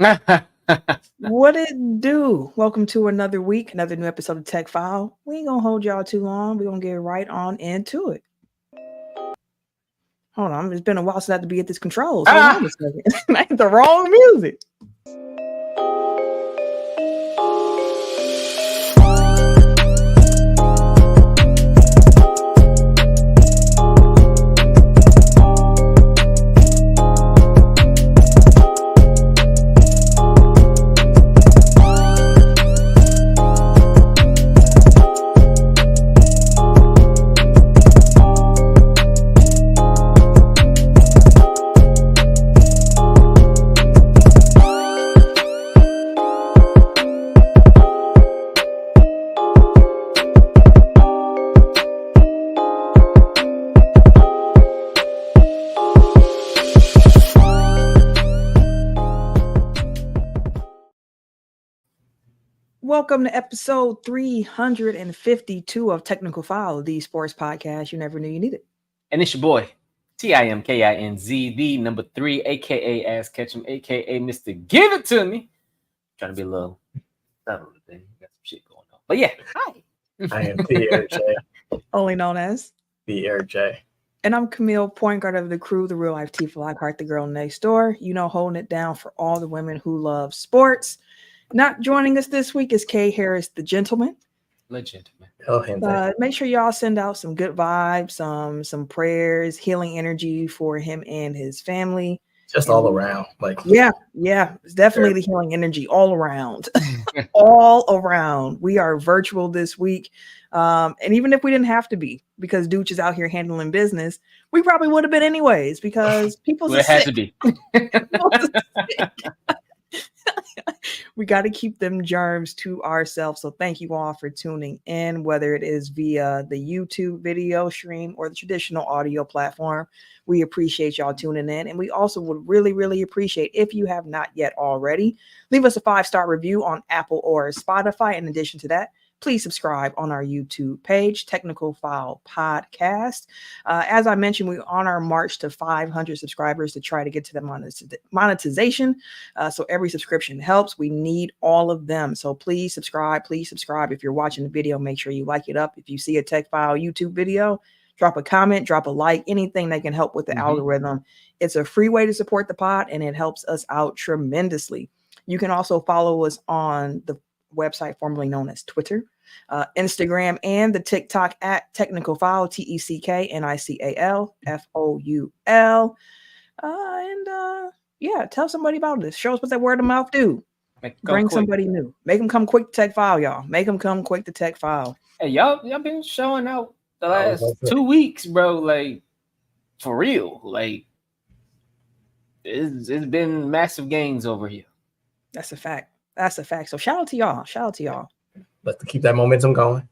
What it do? Welcome to another week, another new episode of Tech File. We ain't gonna hold y'all too long. We're gonna get right on into it. Hold on, it's been a while since I had to be at this controls. Hold on a second. I hit the wrong music. Welcome to episode 352 of Technical File, the sports podcast you never knew you needed. And it's your boy, Timkinz, the number 3, a.k.a. Ass Ketchum, a.k.a. Mr. Give It To Me. Trying to be a little subtle today. Got some shit going on. But yeah, hi. I am Pierre J. Only known as Pierre J. And I'm Camille, point guard of the crew, the real life Tifa Lockhart, the girl next door. You know, holding it down for all the women who love sports. Not joining us this week is Kay Harris, the gentleman. Make sure y'all send out some good vibes, some prayers, healing energy for him and his family. Just all around. Yeah. It's definitely the healing energy all around. All around. We are virtual this week. And even if we didn't have to be, because Dooch is out here handling business, we probably would have been anyways, because people had to be. We got to keep them germs to ourselves. So thank you all for tuning in, whether it is via the YouTube video stream or the traditional audio platform. We appreciate y'all tuning in. And we also would really, really appreciate, if you have not yet already, leave us a 5-star review on Apple or Spotify. In addition to that, please subscribe on our YouTube page, Technical File Podcast. As I mentioned, we're on our march to 500 subscribers to try to get to the monetization. So every subscription helps. We need all of them. So please subscribe. If you're watching the video, make sure you like it up. If you see a Tech File YouTube video, drop a comment, drop a like, anything that can help with the algorithm. It's a free way to support the pod, and it helps us out tremendously. You can also follow us on the website formerly known as Twitter, Instagram, and the TikTok at Technical File, TECKNICALFOUL. Tell somebody about this. Show us what that word of mouth do. Bring somebody new. Make them come quick to Tech File, y'all. Make them come quick to Tech File. Hey, y'all been showing out the last 2 weeks, bro. Like, for real. Like, it's been massive gains over here. That's a fact. So shout out to y'all. Let's keep that momentum going.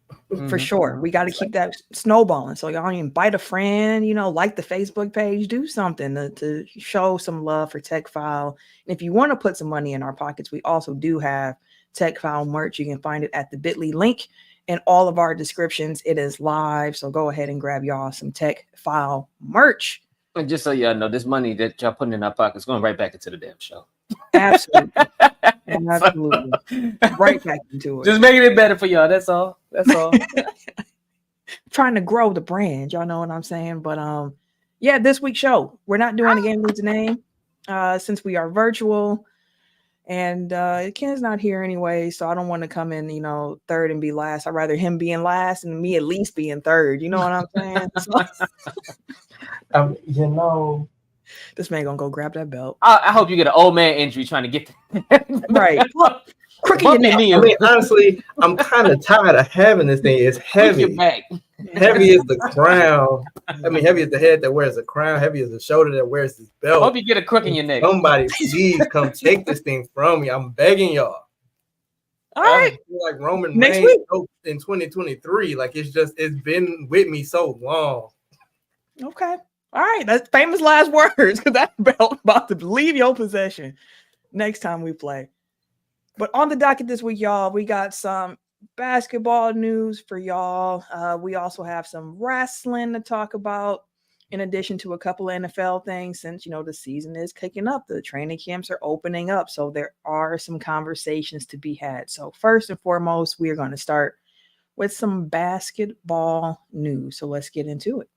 For sure. We got to keep that snowballing. So y'all invite a friend, like the Facebook page, do something to show some love for Tech File. And if you want to put some money in our pockets, we also do have Tech File merch. You can find it at the bit.ly link in all of our descriptions. It is live. So go ahead and grab y'all some Tech File merch. And just so y'all know, this money that y'all putting in our pockets is going right back into the damn show. Absolutely. Right back into it. Just making it better for y'all. That's all. Trying to grow the brand. Y'all know what I'm saying? But this week's show, we're not doing a game with the name since we are virtual. And Ken's not here anyway, so I don't want to come in, third and be last. I'd rather him being last and me at least being third. You know what I'm saying? This man gonna go grab that belt. I hope you get an old man injury trying to get right. Crooked your neck. I mean, honestly, I'm kind of tired of having this thing. It's heavy. Heavy is the crown. I mean, heavy is the head that wears the crown. Heavy is the shoulder that wears this belt. I hope you get a crook in your neck. Somebody, please come take this thing from me. I'm begging y'all. All right. Like Roman Reigns in 2023. Like it's been with me so long. Okay. All right. That's famous last words, because that belt about to leave your possession next time we play. But on the docket this week, y'all, we got some basketball news for y'all. We also have some wrestling to talk about. in addition to a couple of NFL things, since, the season is kicking up, the training camps are opening up. So there are some conversations to be had. So first and foremost, we are going to start with some basketball news. So let's get into it.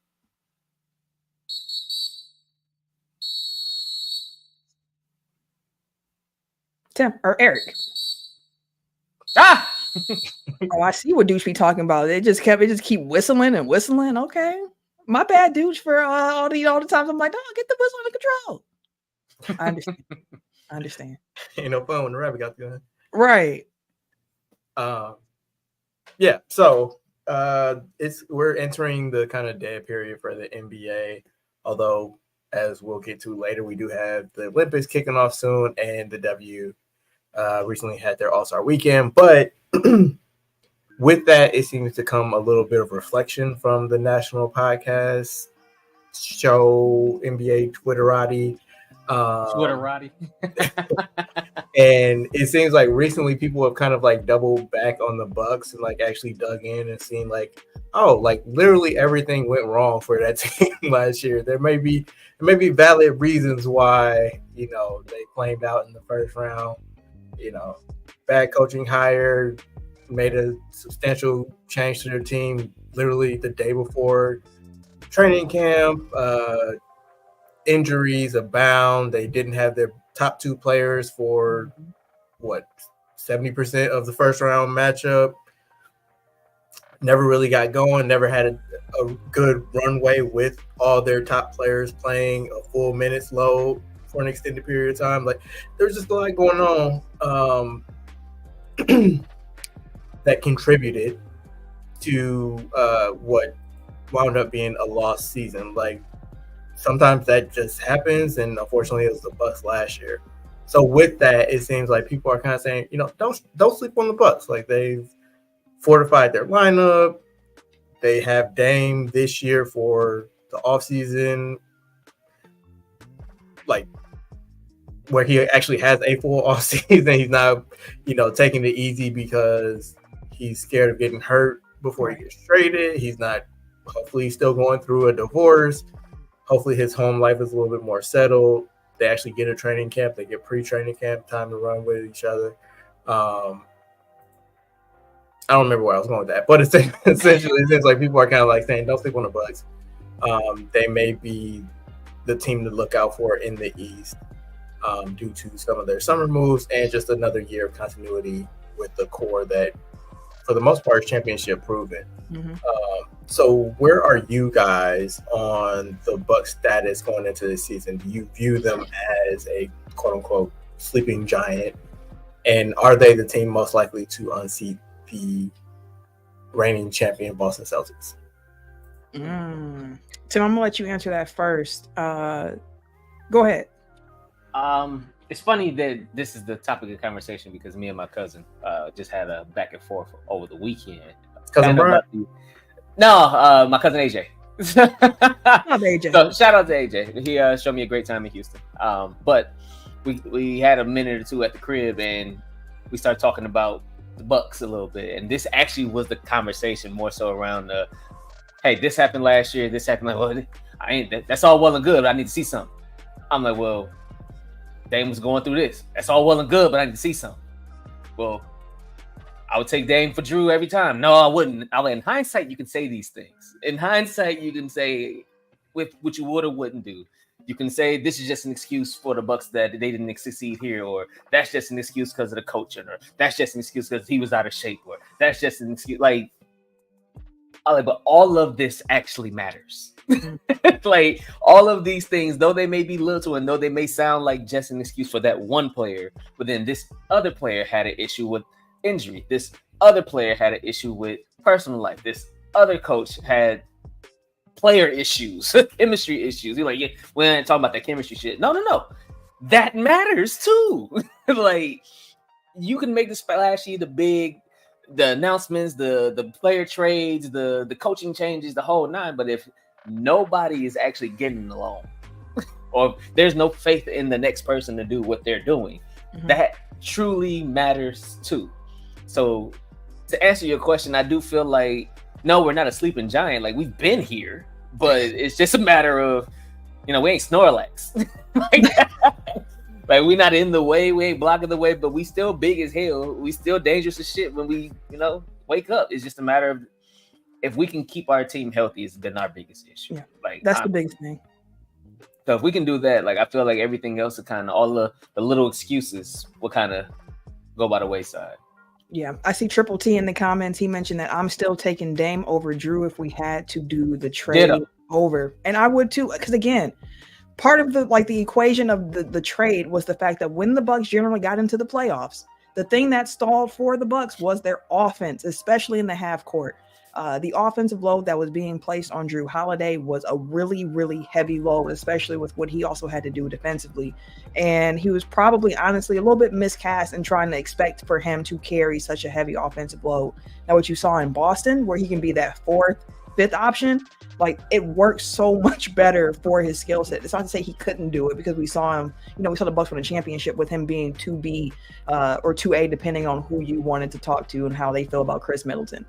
Tim or Eric. Oh, I see what douche be talking about. It just keep whistling and whistling. Okay. My bad, douche, for all the times I'm like, get the whistle under control. I understand. Ain't no fun when the rabbit got the gun. Right. Yeah. So we're entering the kind of dead period for the NBA. Although, as we'll get to later, we do have the Olympics kicking off soon, and the W recently had their All-Star weekend. But with that, it seems to come a little bit of reflection from the national podcast show, NBA Twitterati. And it seems like recently people have kind of like doubled back on the Bucks and like actually dug in and seen like, oh, like literally everything went wrong for that team last year. There may be valid reasons why, they flamed out in the first round. Bad coaching hire, made a substantial change to their team literally the day before training camp. Injuries abound. They didn't have their top two players for 70% of the first round matchup. Never really got going. Never had a good runway with all their top players playing a full minutes load for an extended period of time. Like, there's just a lot going on that contributed to what wound up being a lost season. Like, sometimes that just happens, and unfortunately it was the Bucks last year. So with that, it seems like people are kind of saying, don't sleep on the Bucks. Like, they've fortified their lineup. They have Dame this year for the offseason, like where he actually has a full offseason. He's not, taking it easy because he's scared of getting hurt before he gets traded. He's not, hopefully he's still going through a divorce. Hopefully his home life is a little bit more settled. They actually get a training camp. They get pre-training camp time to run with each other. I don't remember where I was going with that, but essentially it seems like people are kind of like saying, don't sleep on the Bucks. They may be the team to look out for in the East due to some of their summer moves and just another year of continuity with the core that, for the most part, is championship proven. Mm-hmm. So where are you guys on the Bucks status going into this season? Do you view them as a quote-unquote sleeping giant? And are they the team most likely to unseat the reigning champion Boston Celtics? Tim, I'm going to let you answer that first. Go ahead. It's funny that this is the topic of conversation because me and my cousin just had a back and forth over the weekend. Cousin Brian? No, my cousin AJ. AJ. So shout out to AJ. He showed me a great time in Houston. But we had a minute or two at the crib and we started talking about the Bucks a little bit. And this actually was the conversation more so around hey, this happened last year. This happened. Like, well, that's all well and good, but I need to see something. I'm like, well, Dame was going through this. That's all well and good, but I need to see something. Well, I would take Dame for Drew every time. No, I wouldn't. In hindsight, you can say these things. In hindsight, you can say with what you would or wouldn't do. You can say this is just an excuse for the Bucks that they didn't succeed here, or that's just an excuse because of the coaching, or that's just an excuse because he was out of shape, or that's just an excuse. But all of this actually matters. Like, all of these things, though they may be little and though they may sound like just an excuse for that one player, but then this other player had an issue with injury. This other player had an issue with personal life. This other coach had player issues, chemistry issues. You're like, yeah, we ain't talking about that chemistry shit. No. That matters too. Like, you can make the splashy, the announcements, the player trades, the coaching changes, the whole nine. But if nobody is actually getting along, or there's no faith in the next person to do what they're doing, that truly matters too. So to answer your question, I do feel like, no, we're not a sleeping giant. Like, we've been here. but it's just a matter of, we ain't Snorlax. Like we not in the way, we ain't blocking the way, but we still big as hell. We still dangerous as shit when we, wake up. It's just a matter of if we can keep our team healthy, it's been our biggest issue. Yeah, like that's the biggest thing. So if we can do that, like I feel like everything else will kind of all the little excuses will kind of go by the wayside. Yeah, I see Triple T in the comments. He mentioned that I'm still taking Dame over Drew if we had to do the trade over, and I would too. Because again, part of the equation of the trade was the fact that when the Bucks generally got into the playoffs, the thing that stalled for the Bucks was their offense, especially in the half court. The offensive load that was being placed on Drew Holiday was a really, really heavy load, especially with what he also had to do defensively. And he was probably, honestly, a little bit miscast in trying to expect for him to carry such a heavy offensive load. Now, what you saw in Boston, where he can be that fourth, fifth option, like it works so much better for his skill set. It's not to say he couldn't do it, because we saw him, we saw the Bucks win a championship with him being 2B or 2A, depending on who you wanted to talk to and how they feel about Chris Middleton.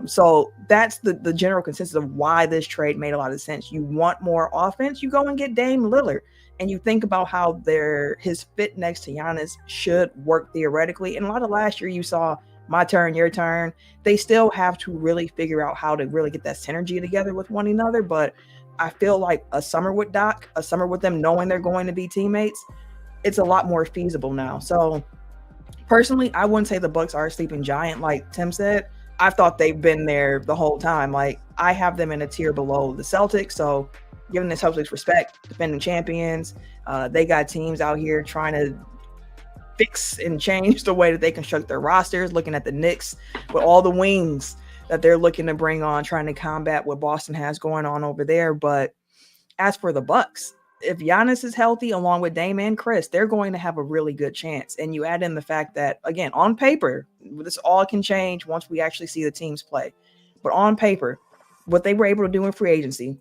So that's the general consensus of why this trade made a lot of sense. You want more offense, you go and get Dame Lillard. And you think about how his fit next to Giannis should work theoretically. And a lot of last year you saw my turn, your turn. They still have to really figure out how to really get that synergy together with one another. But I feel like a summer with Doc, a summer with them knowing they're going to be teammates, it's a lot more feasible now. So personally, I wouldn't say the Bucks are a sleeping giant like Tim said. I thought they've been there the whole time. Like I have them in a tier below the Celtics. So giving the Celtics respect, defending champions, they got teams out here trying to fix and change the way that they construct their rosters, looking at the Knicks with all the wings that they're looking to bring on, trying to combat what Boston has going on over there. But as for the Bucks, if Giannis is healthy along with Dame and Chris, they're going to have a really good chance. And you add in the fact that, again, on paper, this all can change once we actually see the teams play. But on paper, what they were able to do in free agency,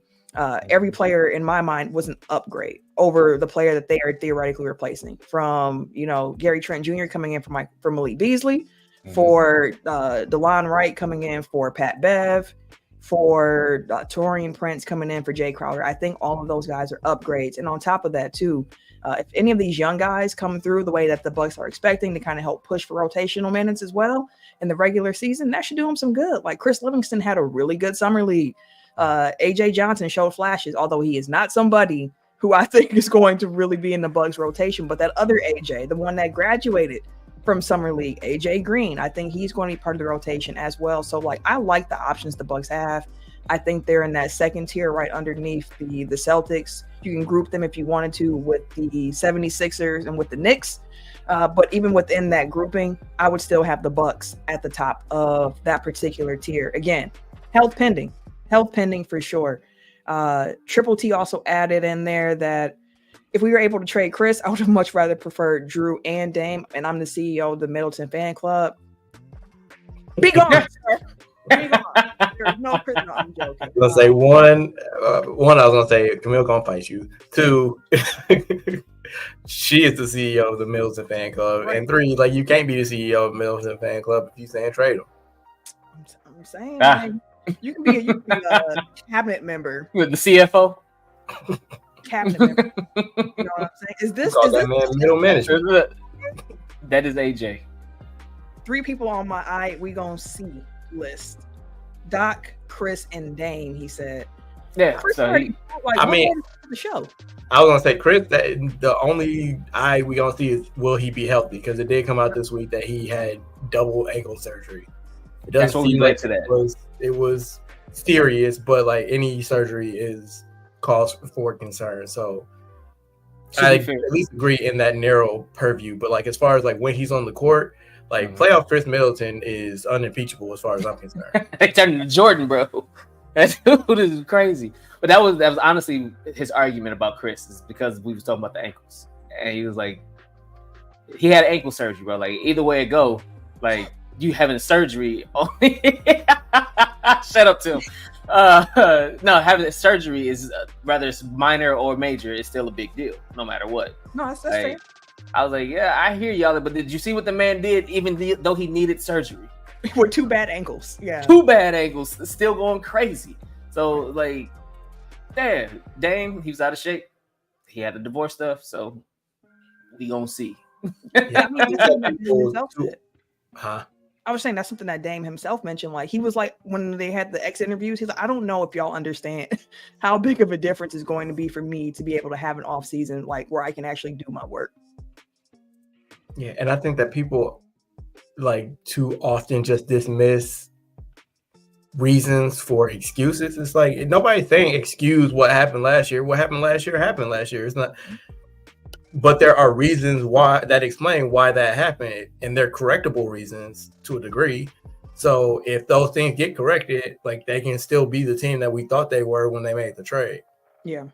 every player in my mind was an upgrade over the player that they are theoretically replacing. From Gary Trent Jr. coming in for Malik Beasley, for DeLon Wright coming in for Pat Bev, for Taurean Prince coming in for Jay Crowder. I think all of those guys are upgrades. And on top of that too, if any of these young guys come through the way that the Bucks are expecting to kind of help push for rotational minutes as well in the regular season, that should do them some good. Like Chris Livingston had a really good summer league. AJ Johnson showed flashes, although he is not somebody who I think is going to really be in the Bucks rotation. But that other AJ, the one that graduated from summer league, AJ Green, I think he's going to be part of the rotation as well. So I like the options the Bucks have. I think they're in that second tier right underneath the Celtics. You can group them if you wanted to with the 76ers and with the Knicks. But even within that grouping, I would still have the Bucks at the top of that particular tier. Again, health pending for sure. Triple T also added in there that if we were able to trade Chris, I would have much rather preferred Drew and Dame, and I'm the CEO of the Middleton fan club. Be gone, sir. Be gone. There's no Chris. No, I'm joking. I'm gonna say one. I was gonna say Camille gonna fight you. 2, she is the CEO of the Middleton fan club, right. And 3, you can't be the CEO of Middleton fan club if you saying trade him. I'm saying. You can be a cabinet member with the CFO. Cabinet member. You know what I'm saying? Is this middle management? That is AJ. 3 people on my we gonna see list: Doc, Chris, and Dame. He said. Yeah. Chris So the show. I was gonna say Chris. The only we gonna see is will he be healthy? Because it did come out this week that he had double ankle surgery. It doesn't seem like it was serious, but any surgery is cause for concern. So I at least agree in that narrow purview. But as far as when he's on the court, playoff Chris Middleton is unimpeachable as far as I'm concerned. They turned into Jordan, bro. That dude is crazy. But that was honestly his argument about Chris, is because we was talking about the ankles, and he was he had ankle surgery, bro. Either way it go, you having surgery. Shut up, Tim. No, having surgery is whether it's minor or major, it's still a big deal, no matter what. No, that's fair. I was yeah, I hear y'all, but did you see what the man did? Even though he needed surgery, with 2 bad ankles, yeah, 2 bad ankles, still going crazy. So Yeah, Dame, he was out of shape. He had the divorce stuff, so we gonna see. I mean, that's something that Dame himself said. Huh? I was saying that's something that Dame himself mentioned. Like he was like when they had the X interviews, he's like, I don't know if y'all understand how big of a difference it's going to be for me to be able to have an off season like where I can actually do my work. Yeah, and I think that people like too often just dismiss reasons for excuses. It's like nobody's saying excuse what happened last year. What happened last year happened last year. It's not, but there are reasons why that explain why that happened, and they're correctable reasons to a degree. So if those things get corrected, like they can still be the team that we thought they were when they made the trade. Yeah.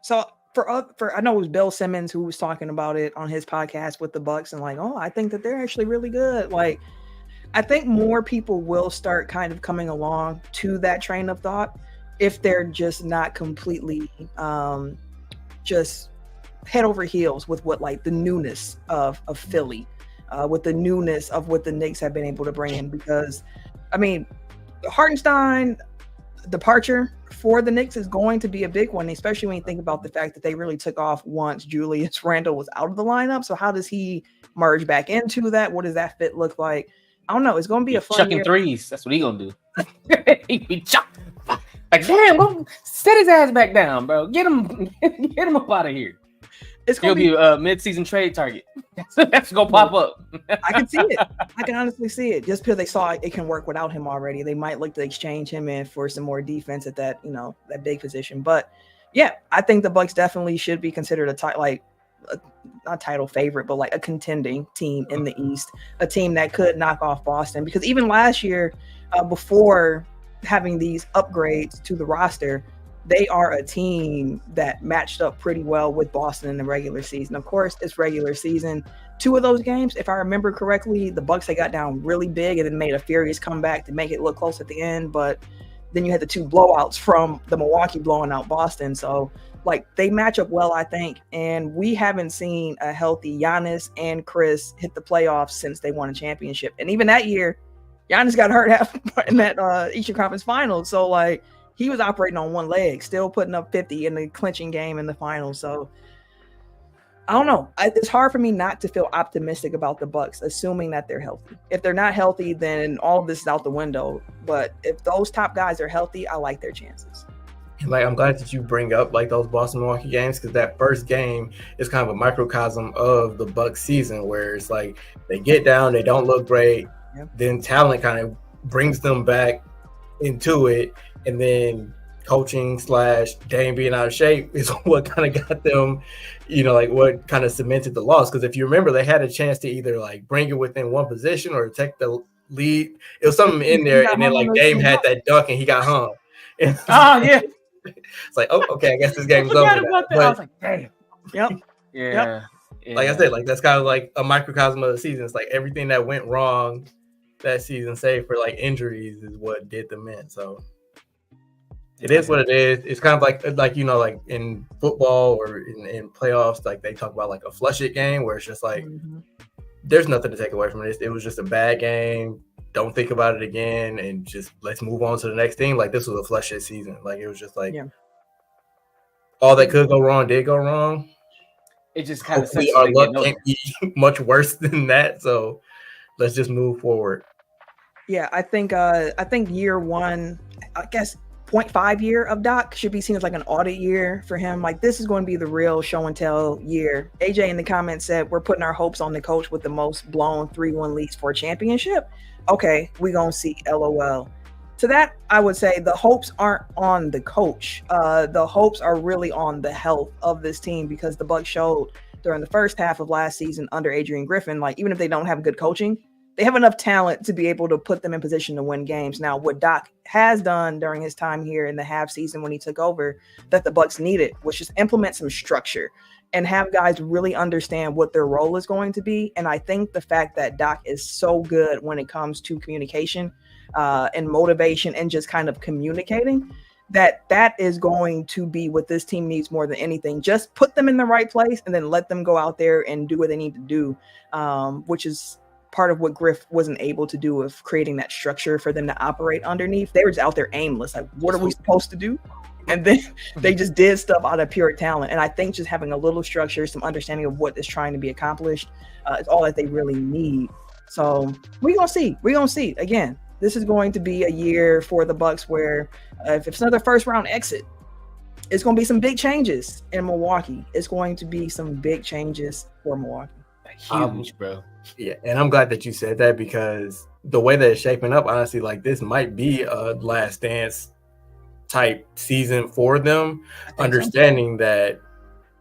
So for I know it was Bill Simmons who was talking about it on his podcast with the Bucks and like, oh, I think that they're actually really good. Like, I think more people will start kind of coming along to that train of thought if they're just not completely just head over heels with what like the newness of Philly, with the newness of what the Knicks have been able to bring in. Because, I mean, the Hartenstein departure for the Knicks is going to be a big one, especially when you think about the fact that they really took off once Julius Randle was out of the lineup. So how does he merge back into that? What does that fit look like? I don't know. It's going to be a fun chucking year. threes. That's what he gonna do. He be chucking. Like, damn, set his ass back down, bro. Get him up out of here. It's He'll going to be a mid-season trade target. That's gonna pop up. I can see it. I can honestly see it. Just because they saw it can work without him already. They might look to exchange him in for some more defense at that, that big position. But yeah, I think the Bucks definitely should be considered not title favorite, but like a contending team in the East, a team that could knock off Boston. Because even last year, before having these upgrades to the roster, they are a team that matched up pretty well with Boston in the regular season. Of course, it's regular season. 2 of those games, if I remember correctly, the Bucks, they got down really big and then made a furious comeback to make it look close at the end. But then you had the 2 blowouts from the Milwaukee blowing out Boston. So like they match up well, I think. And we haven't seen a healthy Giannis and Chris hit the playoffs since they won a championship. And even that year, Giannis got hurt in that Eastern Conference Finals. So like he was operating on one leg, still putting up 50 in the clinching game in the finals. So I don't know. It's hard for me not to feel optimistic about the Bucks, assuming that they're healthy. If they're not healthy, then all of this is out the window. But if those top guys are healthy, I like their chances. Like, I'm glad that you bring up like those Boston-Milwaukee games, because that first game is kind of a microcosm of the Bucks season, where it's like they get down, they don't look great, then talent kind of brings them back into it, and then coaching / Dame being out of shape is what kind of got them, like what kind of cemented the loss. Because if you remember, they had a chance to either like bring it within one position or take the lead. It was something in there, and then like Dame had that dunk and he got hung. Oh yeah. It's like, oh, okay, I guess this game's over now. But, I was like, damn. Yep. Yeah. Like I said, like that's kind of like a microcosm of the season. It's like everything that went wrong that season, save for like injuries, is what did them in. So it is what it is. It's kind of like like in football or in playoffs, like they talk about like a flush it game, where it's just like there's nothing to take away from this. It was just a bad game. Don't think about it again, and just let's move on to the next thing. Like this was a flush it season. Like it was just like all that could go wrong did go wrong. It just kind of hopefully our luck can't be much worse than that. So let's just move forward. Yeah, I think year one, I guess 0.5 year of Doc should be seen as like an audit year for him. Like this is going to be the real show and tell year. AJ in the comments said we're putting our hopes on the coach with the most blown 3-1 leads for a championship. Okay, we gonna see. LOL. To that, I would say the hopes aren't on the coach. The hopes are really on the health of this team, because the Bucks showed during the first half of last season under Adrian Griffin, like even if they don't have good coaching, they have enough talent to be able to put them in position to win games. Now, what Doc has done during his time here in the half season when he took over that the Bucks needed was just implement some structure and have guys really understand what their role is going to be. And I think the fact that Doc is so good when it comes to communication and motivation and just kind of communicating, that is going to be what this team needs more than anything. Just put them in the right place and then let them go out there and do what they need to do, which is part of what Griff wasn't able to do, of creating that structure for them to operate underneath. They were just out there aimless. Like, what are we supposed to do? And then they just did stuff out of pure talent. And I think just having a little structure, some understanding of what is trying to be accomplished is all that they really need. So we're going to see. Again, this is going to be a year for the Bucks where if it's another first round exit, it's going to be some big changes in Milwaukee. It's going to be some big changes for Milwaukee. Huge, bro. Yeah, and I'm glad that you said that because the way that it's shaping up, honestly, like this might be a last dance type season for them, understanding that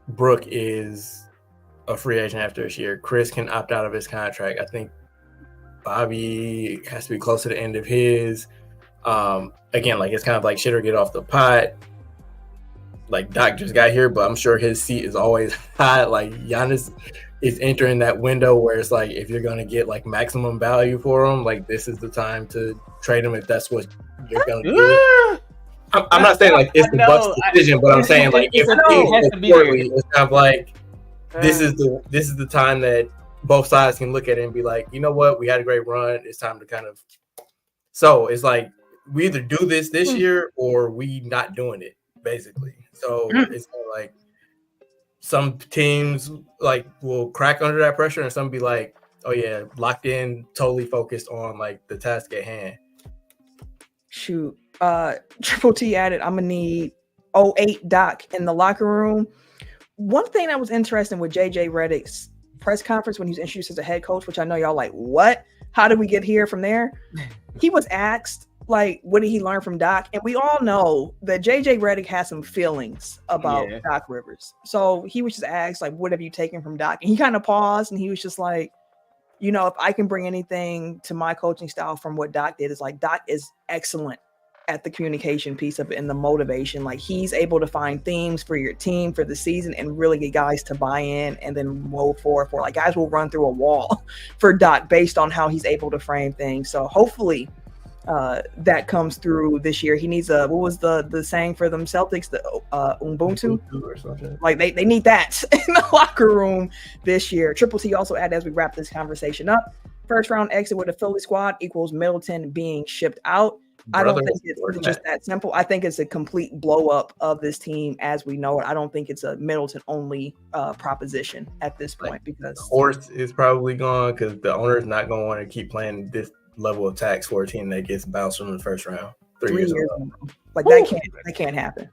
Brooke is a free agent after this year. Chris can opt out of his contract. I think Bobby has to be close to the end of his. Again, like it's kind of like shit or get off the pot. Like Doc just got here, but I'm sure his seat is always hot. Like Giannis is entering that window where it's like if you're gonna get like maximum value for him, like this is the time to trade him if that's what you're gonna do. I'm not saying like it's the Bucks decision, but I'm saying like if it's kind of like this is the time that both sides can look at it and be like, you know what, we had a great run. It's time to kind of. So it's like we either do this year or we not doing it, basically. So it's kind of like some teams like will crack under that pressure, and some be like, oh yeah, locked in, totally focused on like the task at hand. Shoot. Triple T added, I'm gonna need 08 Doc in the locker room. One thing that was interesting with JJ Redick's press conference when he was introduced as a head coach, which I know y'all like, what? How did we get here from there? He was asked, like, what did he learn from Doc? And we all know that JJ Redick has some feelings about Doc Rivers. So he was just asked, like, what have you taken from Doc? And he kind of paused and he was just like, you know, if I can bring anything to my coaching style from what Doc did, is like Doc is excellent at the communication piece of it and the motivation. Like he's able to find themes for your team for the season and really get guys to buy in and then move forward for like guys will run through a wall for Doc based on how he's able to frame things. So hopefully that comes through this year. He needs what was the saying for them Celtics, the Ubuntu or something. Like they need that in the locker room this year. Triple T also added as we wrap this conversation up, first round exit with a Philly squad equals Middleton being shipped out. I don't think it's just that simple. I think it's a complete blow up of this team as we know it. I don't think it's a Middleton only proposition at this point because Horst is probably gone because the owner is not going to want to keep playing this level of tax for a team that gets bounced from the first round 3 years ago. Like that can't happen.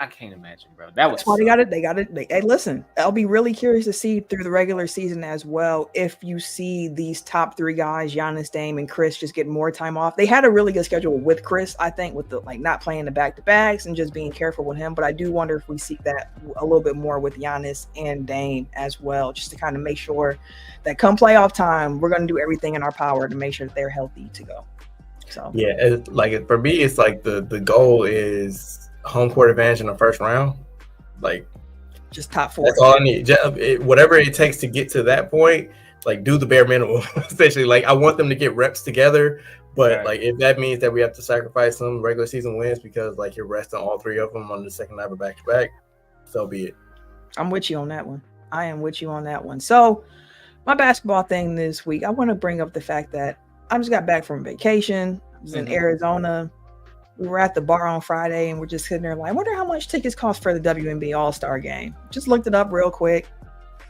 I can't imagine, bro. That's why they got it. Hey, listen, I'll be really curious to see through the regular season as well if you see these top three guys, Giannis, Dame, and Chris, just get more time off. They had a really good schedule with Chris, I think, with the like not playing the back-to-backs and just being careful with him. But I do wonder if we see that a little bit more with Giannis and Dame as well, just to kind of make sure that come playoff time, we're going to do everything in our power to make sure that they're healthy to go. So yeah, like for me, it's like the goal is home court advantage in the first round, like just top four. That's all I need. Whatever it takes to get to that point, like do the bare minimum. Essentially, like I want them to get reps together, but like if that means that we have to sacrifice some regular season wins because like you're resting all three of them on the second night of back to back, so be it. I'm with you on that one. I am with you on that one. So my basketball thing this week, I want to bring up the fact that I just got back from vacation. I was in Arizona. We were at the bar on Friday and we're just sitting there like, I wonder how much tickets cost for the WNBA All-Star game. Just looked it up real quick.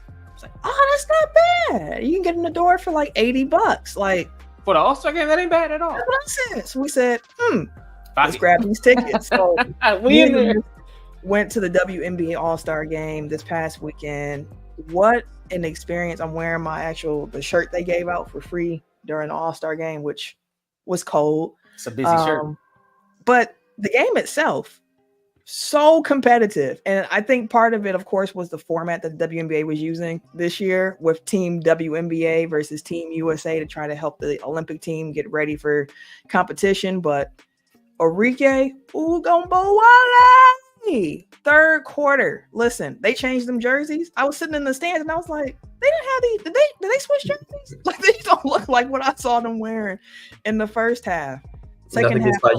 I was like, oh, that's not bad. You can get in the door for like $80. Like for the All-Star game, that ain't bad at all. That's what I said. So we said, let's grab these tickets. So we went to the WNBA All-Star game this past weekend. What an experience. I'm wearing the shirt they gave out for free during the All-Star game, which was cold. It's a busy shirt. But the game itself, so competitive. And I think part of it, of course, was the format that the WNBA was using this year with Team WNBA versus Team USA to try to help the Olympic team get ready for competition. But Enrique Ugomboale, third quarter. Listen, they changed them jerseys. I was sitting in the stands and I was like, they didn't have these. Did they switch jerseys? Like they don't look like what I saw them wearing in the first half. Second half, I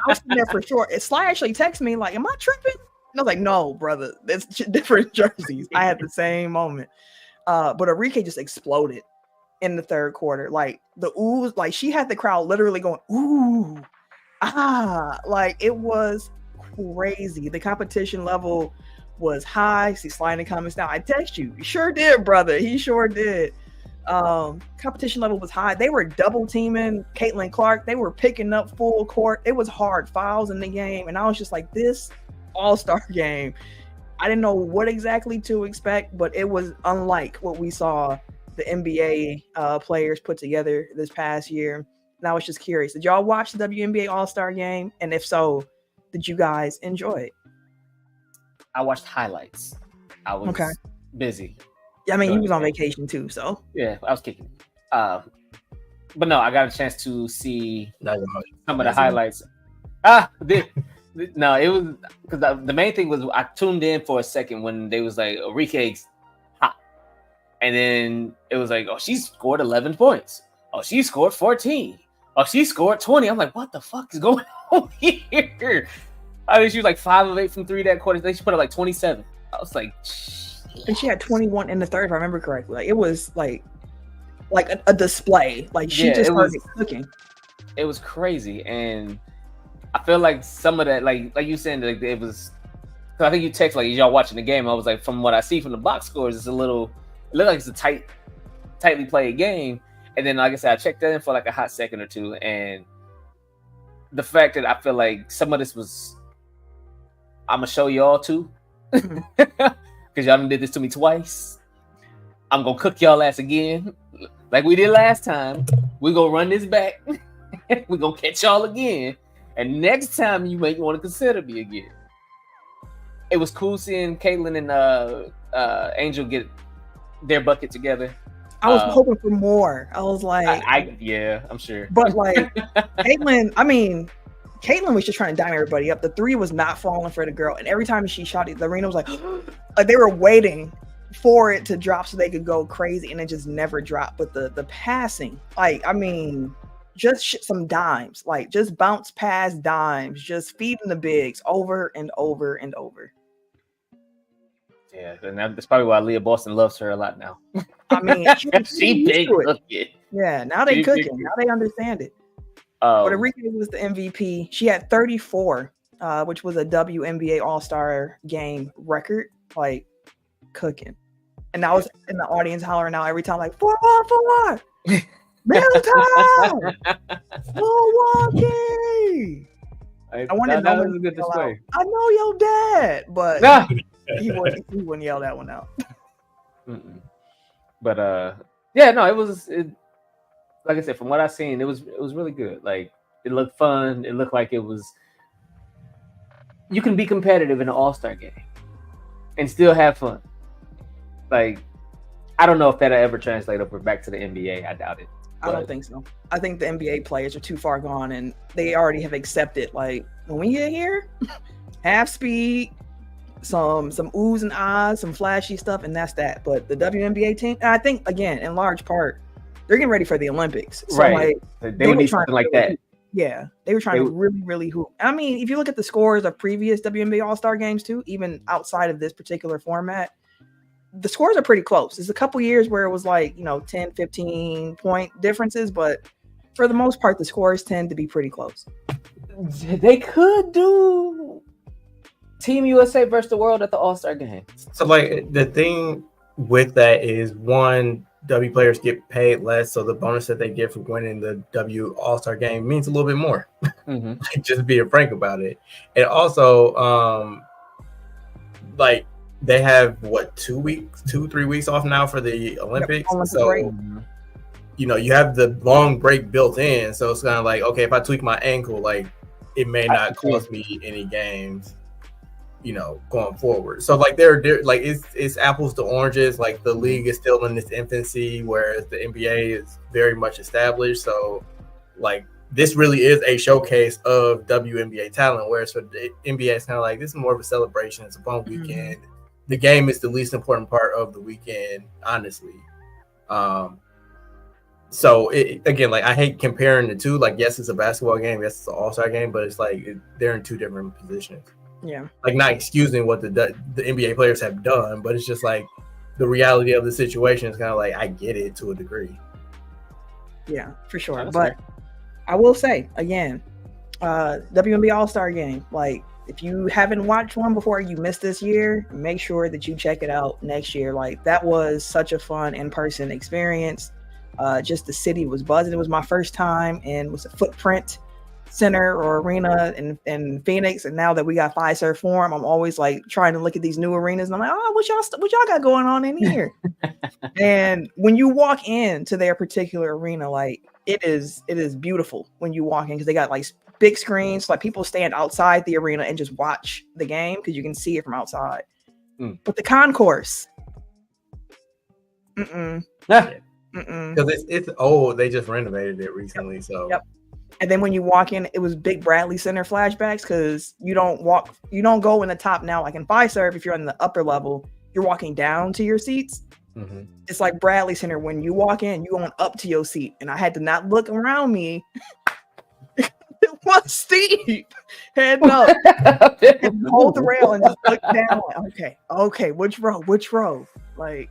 was there for sure. Sly actually texted me like, am I tripping? And I was like, no, brother, it's different jerseys. I had the same moment. But Enrique just exploded in the third quarter. Like the oohs, like she had the crowd literally going, ooh, ah, like it was crazy. The competition level was high. See, sliding comments down. I text you. You sure did, brother. He sure did. Competition level was high. They were double teaming Caitlin Clark. They were picking up full court. It was hard fouls in the game. And I was just like, this All-Star game, I didn't know what exactly to expect, but it was unlike what we saw the NBA players put together this past year. And I was just curious, did y'all watch the WNBA All-Star game? And if so, did you guys enjoy it? I watched highlights. I was busy. Yeah, I mean, you was on vacation too, so. Yeah, I was kicking. But no, I got a chance to see some of the highlights. No, it was because the main thing was I tuned in for a second when they was like, Riki's hot. And then it was like, oh, she scored 11 points. Oh, she scored 14. Oh, she scored 20. I'm like, what the fuck is going on here? I mean, she was like 5 of 8 from 3 that quarter. Then she put up like 27. I was like, and she had 21 in the third, if I remember correctly. Like it was like a display. Like she just started cooking. It was crazy, and I feel like some of that, like you said, like it was. Cause I think you text like y'all watching the game. I was like, from what I see from the box scores, it's a little. It looked like it's a tightly played game. And then, like I said, I checked that in for like a hot second or two, and the fact that I feel like some of this was, I'm gonna show y'all too. Because y'all done did this to me twice. I'm gonna cook y'all ass again, like we did last time. We gonna run this back. We gonna catch y'all again, and next time you may want to consider me again. It was cool seeing Caitlin and Angel get their bucket together. I was hoping for more. I was like, yeah, I'm sure. But like Caitlin, I mean, Caitlin was just trying to dime everybody up. The three was not falling for the girl, and every time she shot it, the arena was like they were waiting for it to drop so they could go crazy, and it just never dropped. But the passing, like, I mean, just some dimes, like just bounce past dimes, just feeding the bigs over and over and over. Yeah, and that's probably why Leah Boston loves her a lot now. I mean, she big cooking. Yeah, now they cooking. Now they understand it. But Rikishi was the MVP. She had 34, which was a WNBA All-Star game record. Like cooking, and I was in the audience hollering out every time, like 4-1-4, Middletown, Milwaukee. I wanted that was a good display. I know your dad, but he wouldn't yell that one out. But yeah, no, it was. Like I said, from what I've seen, it was really good. Like it looked fun. It looked like it was. You can be competitive in an All-Star game and still have fun. Like I don't know if that'll ever translate over back to the NBA. I doubt it. I don't think so. I think the NBA players are too far gone, and they already have accepted. Like when we get here, half speed, some oohs and ahs, some flashy stuff, and that's that. But the WNBA team, I think, again, in large part, they're getting ready for the Olympics. So right. Like, they would need something like that. Yeah, they were trying to really hoop. I mean, if you look at the scores of previous WNBA All-Star games too, even outside of this particular format, the scores are pretty close. There's a couple years where it was like, 10, 15 point differences, but for the most part, the scores tend to be pretty close. They could do Team USA versus the world at the All-Star game. So, like, the thing with that is, one, W players get paid less, so the bonus that they get for winning the W All-Star game means a little bit more. Mm-hmm. Just being frank about it. And also, like, they have 2 3 weeks off now for the Olympics. Yep, so break. You have the long break built in, so it's kind of like, okay, if I tweak my ankle, like it may not cost me any games, going forward. So like they're like it's apples to oranges. Like the league is still in its infancy, whereas the NBA is very much established. So like this really is a showcase of WNBA talent, whereas for the NBA it's kind of like this is more of a celebration. It's a fun weekend. Mm-hmm. The game is the least important part of the weekend, honestly. So again, like I hate comparing the two. Like, yes, it's a basketball game, yes, it's an All-Star game, but it's like they're in two different positions. Yeah, like not excusing what the NBA players have done, but it's just like the reality of the situation is kind of like I get it to a degree. Yeah, for sure. That's But fair. I will say again, WNBA All-Star game. Like, if you haven't watched one before, you missed this year. Make sure that you check it out next year. Like, that was such a fun in-person experience. Just the city was buzzing. It was my first time, and was a Footprint Center or arena in Phoenix. And now that we got Fiserv Forum, I'm always like trying to look at these new arenas, and I'm like, oh, what y'all got going on in here? And when you walk into their particular arena, like, it is beautiful when you walk in, because they got like big screens, like people stand outside the arena and just watch the game because you can see it from outside. But the concourse, because it's old. They just renovated it recently, so. Yep. And then when you walk in, it was big Bradley Center flashbacks, because you don't go in the top now like in Fiserv. If you're in the upper level, you're walking down to your seats. Mm-hmm. It's like Bradley Center. When you walk in, you're going up to your seat, and I had to not look around me. It was steep. Head up, and hold the rail and just look down. Like, okay, which row? Like,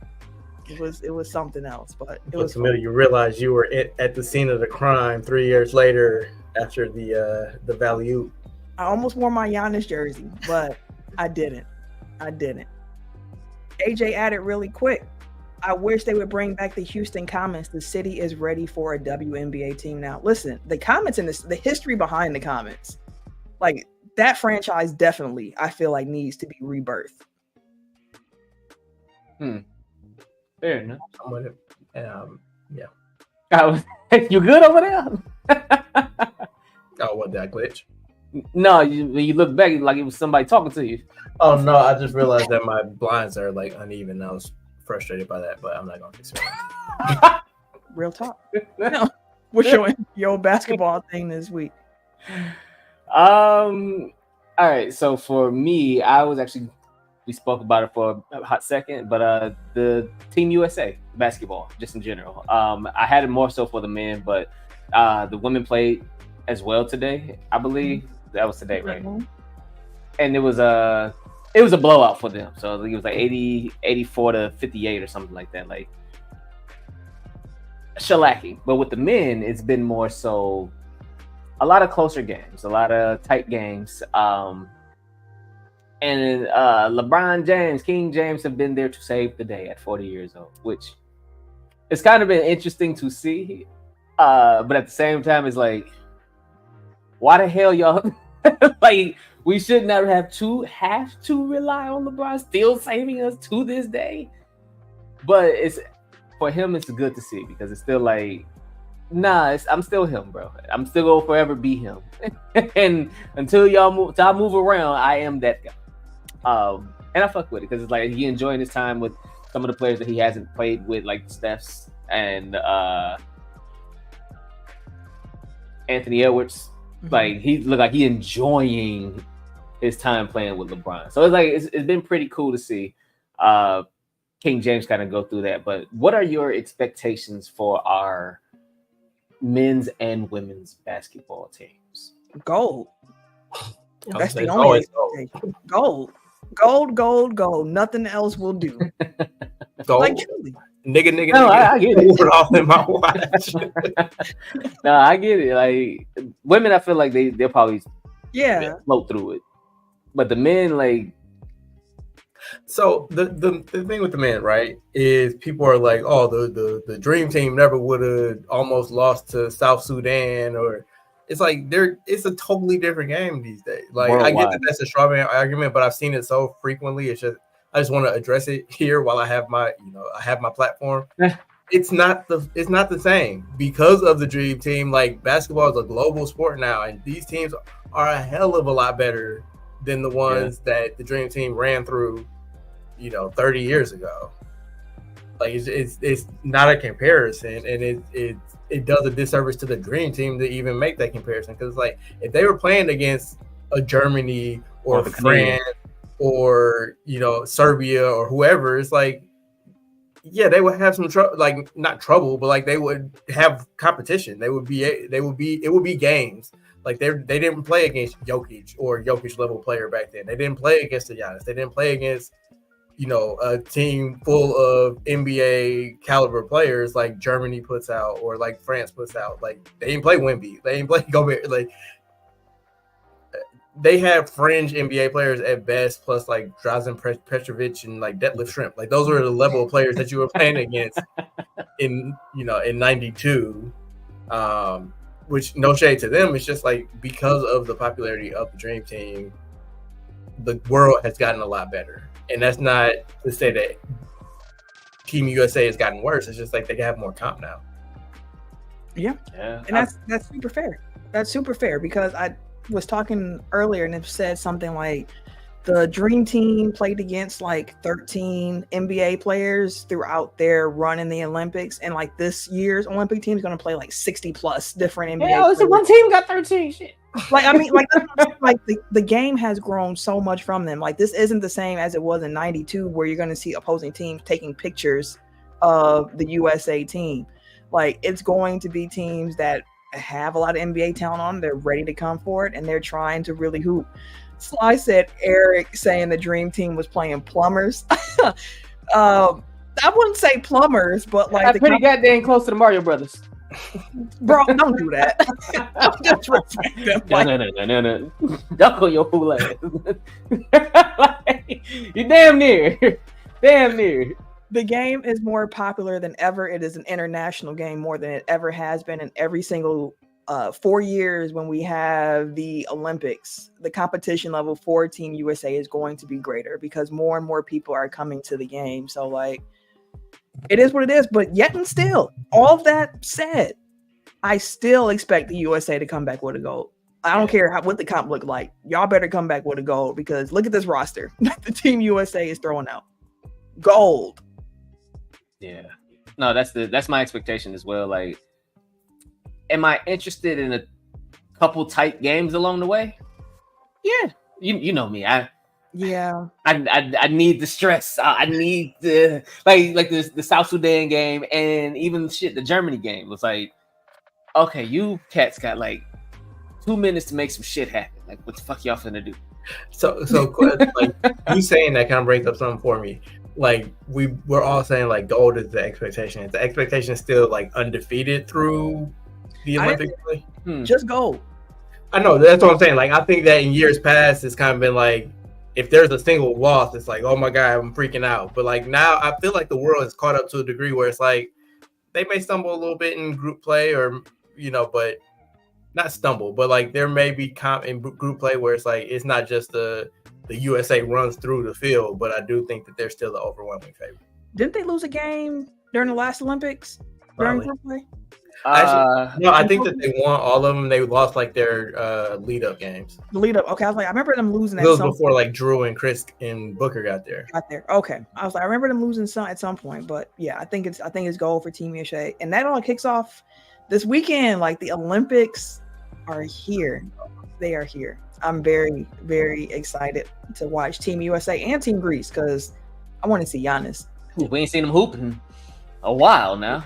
it was something else, but it was. Camille, you realize you were at the scene of the crime 3 years later after the Valley. I almost wore my Giannis jersey, but I didn't. AJ added really quick. I wish they would bring back the Houston Comets. The city is ready for a WNBA team now. Listen, the Comets and the history behind the Comets, like, that franchise definitely, I feel like, needs to be rebirthed. Fair enough. Yeah. You good over there? Oh, what, that glitch? No, when you look back, like it was somebody talking to you. Oh no, I just realized that my blinds are like uneven. I was frustrated by that, but I'm not gonna fix it. Real talk. No, we're showing your basketball thing this week. All right. So for me, we spoke about it for a hot second, but the Team USA basketball, just in general. I had it more so for the men, but the women played as well today. I believe that was today, right? Mm-hmm. And it was a blowout for them. So it was like 84 to 58 or something like that, like shellacking. But with the men, it's been more so a lot of closer games, a lot of tight games. And LeBron James, King James have been there to save the day at 40 years old, which it's kind of been interesting to see. But at the same time, it's like, why the hell y'all like, we should never have to rely on LeBron still saving us to this day. But it's for him, it's good to see, because it's still like, I'm still him, bro. I'm still gonna forever be him. And until I move around, I am that guy. And I fuck with it, because it's like he enjoying his time with some of the players that he hasn't played with, like Steph's and Anthony Edwards. Like, he look like he enjoying his time playing with LeBron. So it's like it's been pretty cool to see King James kind of go through that. But what are your expectations for our men's and women's basketball teams? Gold. That's the only expectation. Gold. Nothing else will do. Gold. Like, truly. Nigga. No, I get it. All in my watch. No, I get it. Like, women, I feel like they'll probably float through it, but the men, like. So the thing with the men, right, is people are like, oh, the dream team never would have almost lost to South Sudan, or it's like it's a totally different game these days. Like, worldwide. I get that that's a strawberry argument, but I've seen it so frequently. I just want to address it here while I have my platform. It's not the same because of the dream team. Like, basketball is a global sport now, and these teams are a hell of a lot better than the ones that the dream team ran through, 30 years ago. Like, it's not a comparison, and it does a disservice to the dream team to even make that comparison, because like, if they were playing against a Germany or France or Serbia or whoever, it's like, yeah, they would have some trouble, like not trouble, but like they would have competition. It would be games. Like, they didn't play against Jokic or Jokic level player back then. They didn't play against the Giannis. They didn't play against a team full of NBA caliber players like Germany puts out or like France puts out. Like they didn't play Wemby, they didn't play Gobert. Like they have fringe NBA players at best, plus like Drazen Petrovic and like Detlef Schrempf. Like those are the level of players that you were playing against in '92. Which no shade to them, it's just like because of the popularity of the Dream Team, the world has gotten a lot better. And that's not to say that Team USA has gotten worse. It's just like they have more comp now. Yeah. And that's super fair. That's super fair because I was talking earlier and it said something like the Dream Team played against like 13 NBA players throughout their run in the Olympics, and like this year's Olympic team is going to play like 60 plus different NBA. Yeah, it's one team got 13. Shit. Like I mean, like the game has grown so much from them. Like this isn't the same as it was in '92, where you're going to see opposing teams taking pictures of the USA team. Like it's going to be teams that have a lot of NBA talent on. They're ready to come for it, and they're trying to really hoop. So I said Eric saying the Dream Team was playing plumbers. I wouldn't say plumbers, but like that's pretty goddamn close to the Mario Brothers. Bro, don't do that. Just respect them. No. Don't call your fool ass. You're damn near. Damn near. The game is more popular than ever. It is an international game more than it ever has been in every single 4 years. When we have the Olympics, the competition level for Team USA is going to be greater because more and more people are coming to the game. So like, it is what it is, but yet and still, all of that said, I still expect the USA to come back with a gold. I don't care what the comp look like. Y'all better come back with a gold because look at this roster. The Team USA is throwing out gold. Yeah, no, that's my expectation as well. Like, am I interested in a couple tight games along the way? Yeah, you know me. I need the stress. I need the like the South Sudan game and even the Germany game was like, okay, you cats got like 2 minutes to make some shit happen. Like, what the fuck y'all finna do? So like you saying that kind of brings up something for me. Like we're all saying like gold is the expectation. Is the expectation still like undefeated through the Olympics? Just gold. I know that's what I'm saying. Like I think that in years past it's kind of been like, if there's a single loss, it's like, oh my God, I'm freaking out. But like now I feel like the world has caught up to a degree where it's like they may stumble a little bit in group play or, but not stumble, but like there may be in group play where it's like, it's not just the USA runs through the field, but I do think that they're still the overwhelming favorite. Didn't they lose a game during the last Olympics? During group play? Actually, no, I think that they won all of them. They lost like their lead-up games. The lead-up, okay. I was like, I remember them losing. It was before like Drew and Chris and Booker got there. Okay. I was like, I remember them losing at some point, but yeah, I think it's gold for Team USA, and that all kicks off this weekend. Like the Olympics are here. They are here. I'm very, very excited to watch Team USA and Team Greece because I want to see Giannis. We ain't seen him hooping a while now.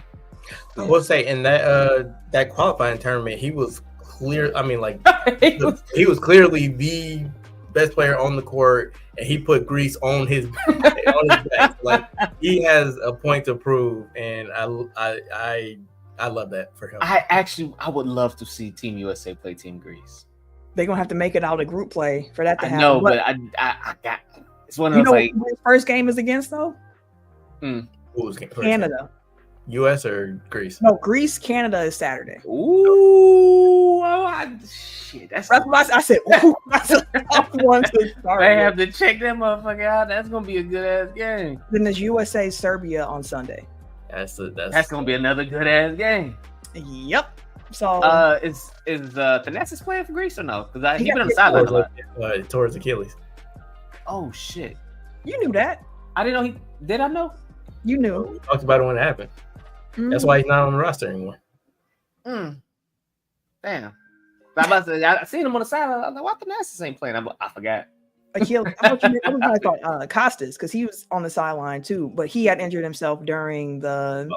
I will say in that qualifying tournament, he was clear. I mean, like he was clearly the best player on the court, and he put Greece on his back. Like he has a point to prove, and I love that for him. I would love to see Team USA play Team Greece. They're gonna have to make it out of group play for that to happen. No, but I got it's one of those like who his first game is against though. Who was Canada? U.S. or Greece? No, Greece. Canada is Saturday. Ooh, shit! That's what I said. Ooh, that's a tough one to start. I have to check that motherfucker out. That's gonna be a good ass game. Then there's USA Serbia on Sunday. That's gonna be another good ass game. Yep. So is Thanasis playing for Greece or no? Because he's been on the sideline a lot. Towards Achilles. Oh shit! You knew that. I didn't know did. I know. You knew. We talked about it when it happened. Mm-hmm. That's why he's not on the roster anymore. Damn. I seen him on the sideline. I was like, why Thanasis ain't playing? I forgot. Achilles. I thought Costas, because he was on the sideline too, but he had injured himself during the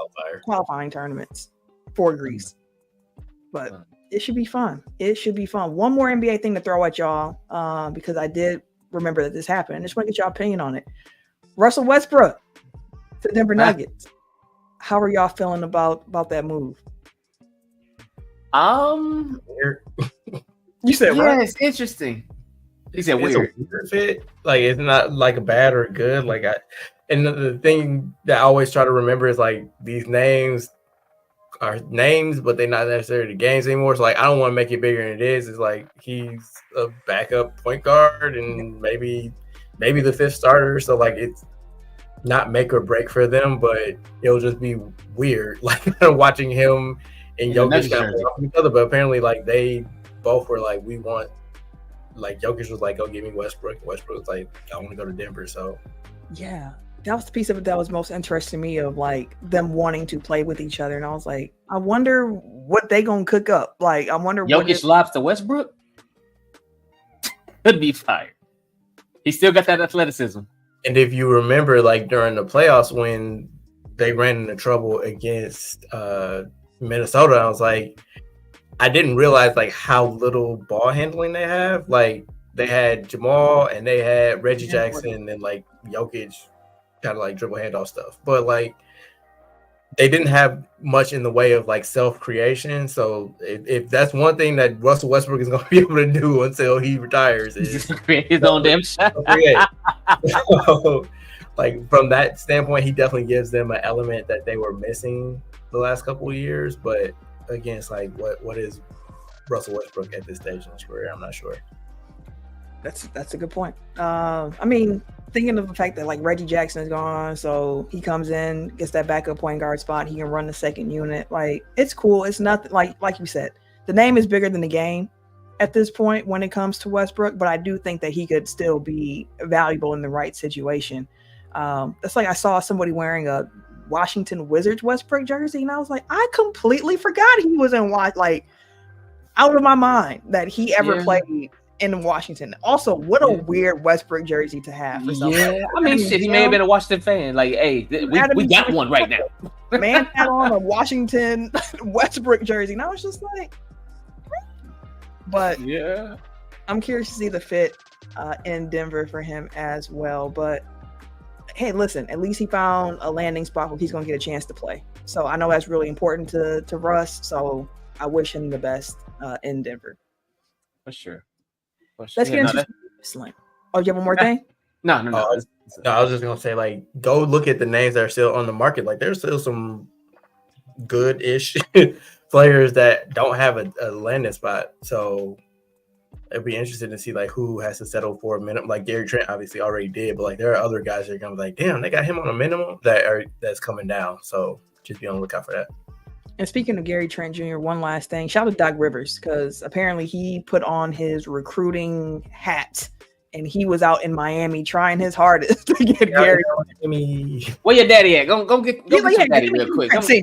qualifying tournaments for Greece. But it should be fun. One more NBA thing to throw at y'all, because I did remember that this happened. I just want to get y'all opinion on it. Russell Westbrook to Denver Nuggets. How are y'all feeling about that move? You said right? It's interesting. He said It's weird. a weird fit. Like it's not like a bad or good. And the thing that I always try to remember is like these names are names, but they're not necessarily the games anymore. So like I don't want to make it bigger than it is. It's like he's a backup point guard and maybe the fifth starter. So like it's not make or break for them, but it'll just be weird. Like watching him and Jokic kind of play off each other. But apparently like they both were like, we want, like Jokic was like, go give me Westbrook. Westbrook was like, I want to go to Denver. So yeah, that was the piece of it that was most interesting to me, of like them wanting to play with each other. And I was like, I wonder what they gonna cook up. Like I wonder Jokic lobs to Westbrook could be fired. He still got that athleticism. And if you remember, like during the playoffs when they ran into trouble against Minnesota, I was like, I didn't realize like how little ball handling they have. Like they had Jamal and they had Reggie Jackson and like Jokic kind of like dribble handoff stuff. But like they didn't have much in the way of like self-creation. So if that's one thing that Russell Westbrook is going to be able to do until he retires, is create his own damn shot. So, like from that standpoint, he definitely gives them an element that they were missing the last couple of years. But again, it's like what is Russell Westbrook at this stage in his career? I'm not sure. That's a good point. I mean, thinking of the fact that like Reggie Jackson is gone, so he comes in, gets that backup point guard spot. He can run the second unit. Like it's cool. It's nothing like you said. The name is bigger than the game at this point when it comes to Westbrook. But I do think that he could still be valuable in the right situation. It's like I saw somebody wearing a Washington Wizards Westbrook jersey, and I was like, I completely forgot he was in like out of my mind that he ever played in Washington. Also, what a weird Westbrook jersey to have for something. Yeah, I mean, shit, he may have been a Washington fan. Like, hey, we got one right now. Man had on a Washington Westbrook jersey, and I was just like, but yeah, I'm curious to see the fit in Denver for him as well. But hey, listen, at least he found a landing spot where he's going to get a chance to play. So I know that's really important to Russ. So I wish him the best in Denver. For sure. Let's get into wrestling. Oh, you have one more thing? No. I was just gonna say, like, go look at the names that are still on the market. Like, there's still some good-ish players that don't have a landing spot. So it'd be interesting to see like who has to settle for a minimum. Like Gary Trent obviously already did, but like there are other guys that are gonna be like, damn, they got him on a minimum that's coming down. So just be on the lookout for that. And speaking of Gary Trent Jr., one last thing. Shout out to Doc Rivers, because apparently he put on his recruiting hat and he was out in Miami trying his hardest to get Gary. Where your daddy at? Go get your daddy real quick. That's my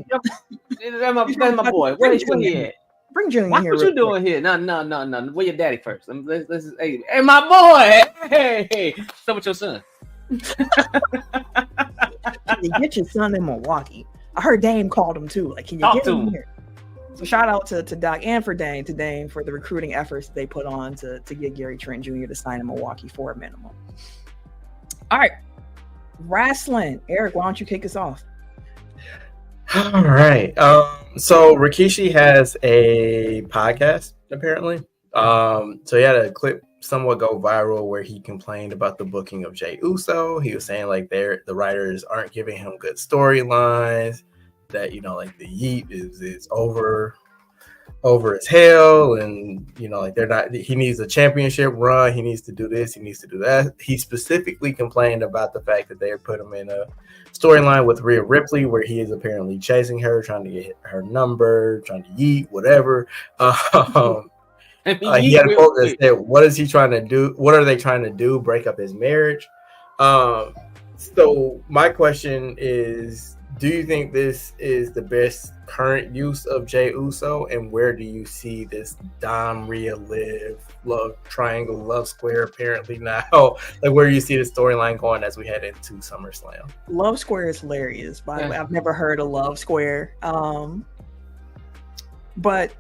boy. Where he at? Bring Junior Watch here. What you doing here? No. Where your daddy first? Let's hey, my boy. Hey. What's up with your son? Can you get your son in Milwaukee? I heard Dame called him too. Like, can you get him here? So shout out to Doc and for Dame for the recruiting efforts that they put on to get Gary Trent Jr. to sign in Milwaukee for a minimum. All right. Wrestling. Eric, why don't you kick us off? All right. So Rikishi has a podcast, apparently. So he had a clip somewhat go viral where he complained about the booking of Jey Uso. He was saying like the writers aren't giving him good storylines, that, you know, like the Yeet is over as hell, and, you know, like he needs a championship run, he needs to do this, he needs to do that. He specifically complained about the fact that they put him in a storyline with Rhea Ripley where he is apparently chasing her, trying to get her number, trying to yeet, whatever. He had a quote that said, what is he trying to do? What are they trying to do? Break up his marriage? So my question is, do you think this is the best current use of Jey Uso? And where do you see this Dom, Rhea, Liv, love triangle, love square apparently now? Like, where do you see the storyline going as we head into SummerSlam? Love square is hilarious, by the way. I've never heard of love square. But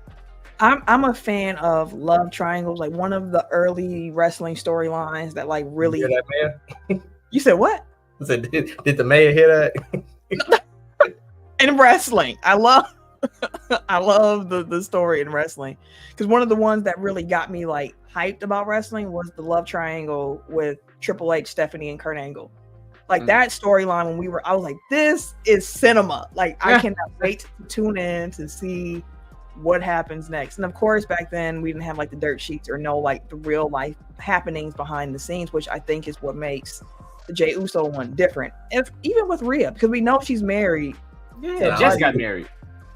I'm a fan of love triangles, like one of the early wrestling storylines that like really. You hear that, man? You said what? So did the mayor hear that? In wrestling, I love the story in wrestling, because one of the ones that really got me like hyped about wrestling was the love triangle with Triple H, Stephanie, and Kurt Angle. Like that storyline when I was like, this is cinema. Like I cannot wait to tune in to see what happens next. And of course, back then we didn't have like the dirt sheets or no like the real life happenings behind the scenes, which I think is what makes the Jey Uso one different. Even with Rhea, because we know she's married. Yeah, just got married.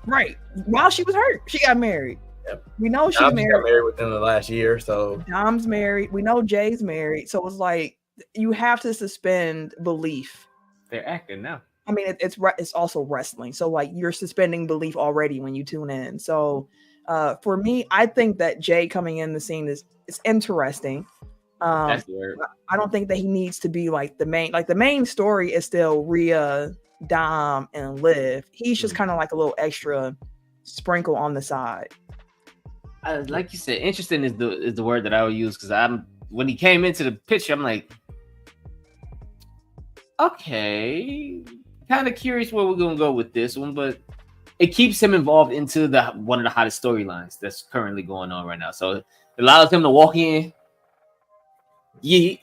Right. While she was hurt, she got married. Yep. We know she's married. Got married within the last year, so Dom's married. We know Jay's married. So it's like you have to suspend belief. They're acting now. I mean, it's also wrestling. So like you're suspending belief already when you tune in. So for me, I think that Jey coming in the scene is interesting. That's the word. I don't think that he needs to be like the main. Like the main story is still Rhea, Dom, and Liv. He's just kind of like a little extra sprinkle on the side. Like you said, interesting is the word that I would use, because when he came into the picture, I'm like, okay, kind of curious where we're gonna go with this one, but it keeps him involved into one of the hottest storylines that's currently going on right now. So it allows him to walk in, yeet,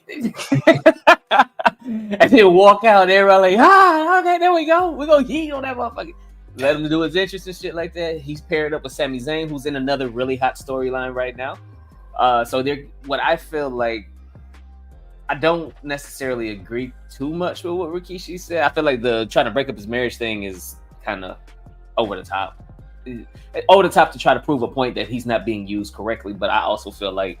and then walk out there. Everybody like, okay, there we go. We're gonna yeet on that motherfucker. Let him do his interest and shit like that. He's paired up with Sami Zayn, who's in another really hot storyline right now. So what I feel like, I don't necessarily agree too much with what Rikishi said. I feel like the trying to break up his marriage thing is kind of over the top. Over the top to try to prove a point that he's not being used correctly. But I also feel like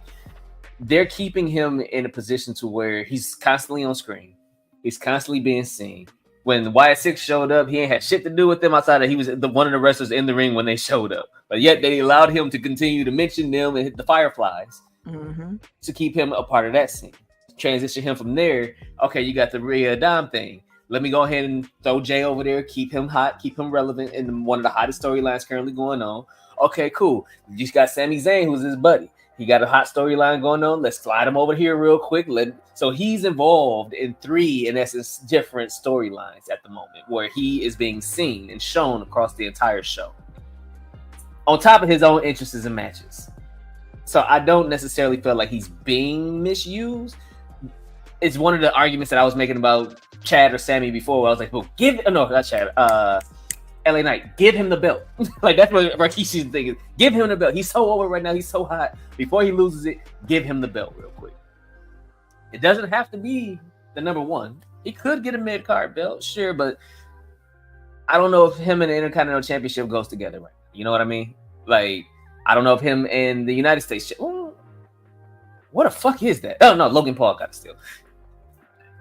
they're keeping him in a position to where he's constantly on screen. He's constantly being seen. When Wyatt Six showed up, he ain't had shit to do with them outside that he was one of the wrestlers in the ring when they showed up. But yet they allowed him to continue to mention them and hit the Fireflies to keep him a part of that scene. Transition him from there. Okay, you got the Rhea Dom thing. Let me go ahead and throw Jey over there, keep him hot, keep him relevant in one of the hottest storylines currently going on. Okay, cool. You just got Sami Zayn, who's his buddy. He got a hot storyline going on. Let's slide him over here real quick. So he's involved in 3, in essence, different storylines at the moment, where he is being seen and shown across the entire show, on top of his own interests and matches. So I don't necessarily feel like he's being misused. It's one of the arguments that I was making about Chad or Sammy before, where I was like, well, not Chad, LA Knight, give him the belt. Like, that's what Rikishi's thing is. Give him the belt. He's so over right now. He's so hot. Before he loses it, give him the belt real quick. It doesn't have to be the number 1. He could get a mid-card belt, sure, but I don't know if him and the Intercontinental Championship goes together right now. You know what I mean? Like, I don't know if him and the United States... what the fuck is that? Oh, no, Logan Paul got it still.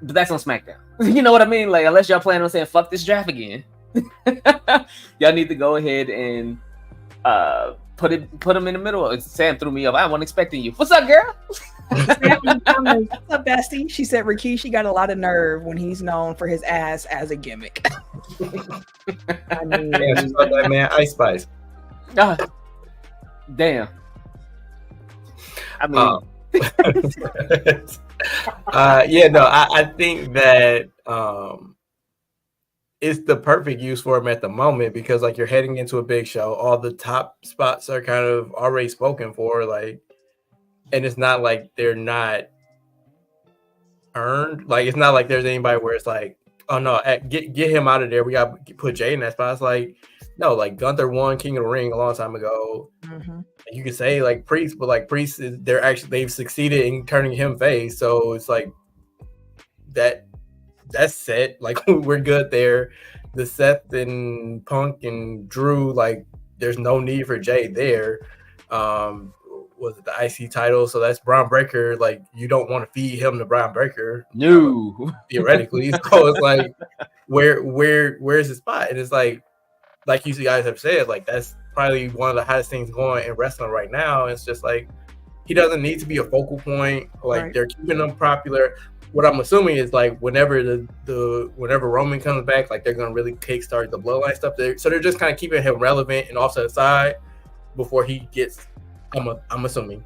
But that's on SmackDown. You know what I mean? Like, unless y'all plan on saying, fuck this draft again. Y'all need to go ahead and put him in the middle. Sam threw me up. I wasn't expecting you. What's up, girl? What's up, bestie? She said Rikishi got a lot of nerve when he's known for his ass as a gimmick. I mean, yeah, she's like that man Ice Spice. Damn. I mean, I think that it's the perfect use for him at the moment, because like you're heading into a big show, all the top spots are kind of already spoken for, like, and it's not like they're not earned. Like, it's not like there's anybody where it's like, oh no, get him out of there. We got to put Jey in that spot. It's like, no, like Gunther won King of the Ring a long time ago. You could say like Priest, but like Priest is they've succeeded in turning him face. So it's like that's set. Like, we're good there. The Seth and Punk and Drew, like, there's no need for Jey there. Was it the IC title? So that's Braun Breaker. Like, you don't want to feed him the Braun Breaker. No. Theoretically. So it's like, where's his spot? And it's like you guys have said, like, that's probably one of the hottest things going in wrestling right now. It's just like, he doesn't need to be a focal point. Like, right. They're keeping him popular. What I'm assuming is like whenever whenever Roman comes back, like, they're gonna really kickstart the Bloodline stuff. So they're just kind of keeping him relevant and off to the side before he gets I'm assuming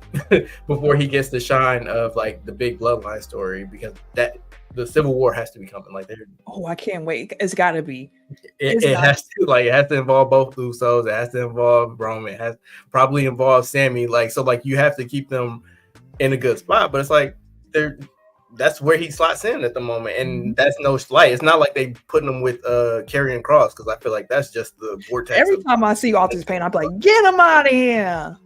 before he gets the shine of like the big Bloodline story, because that the Civil War has to be coming. Like Oh, I can't wait. It's got to be. it has to involve both Usos. It has to involve Roman. It has probably involve Sammy. Like so, like you have to keep them in a good spot. But it's like that's where he slots in at the moment, and that's no slight. It's not like they putting him with Karrion Kross, because I feel like that's just the vortex. Every time I see Authors Pain, I'm like, get him out of here.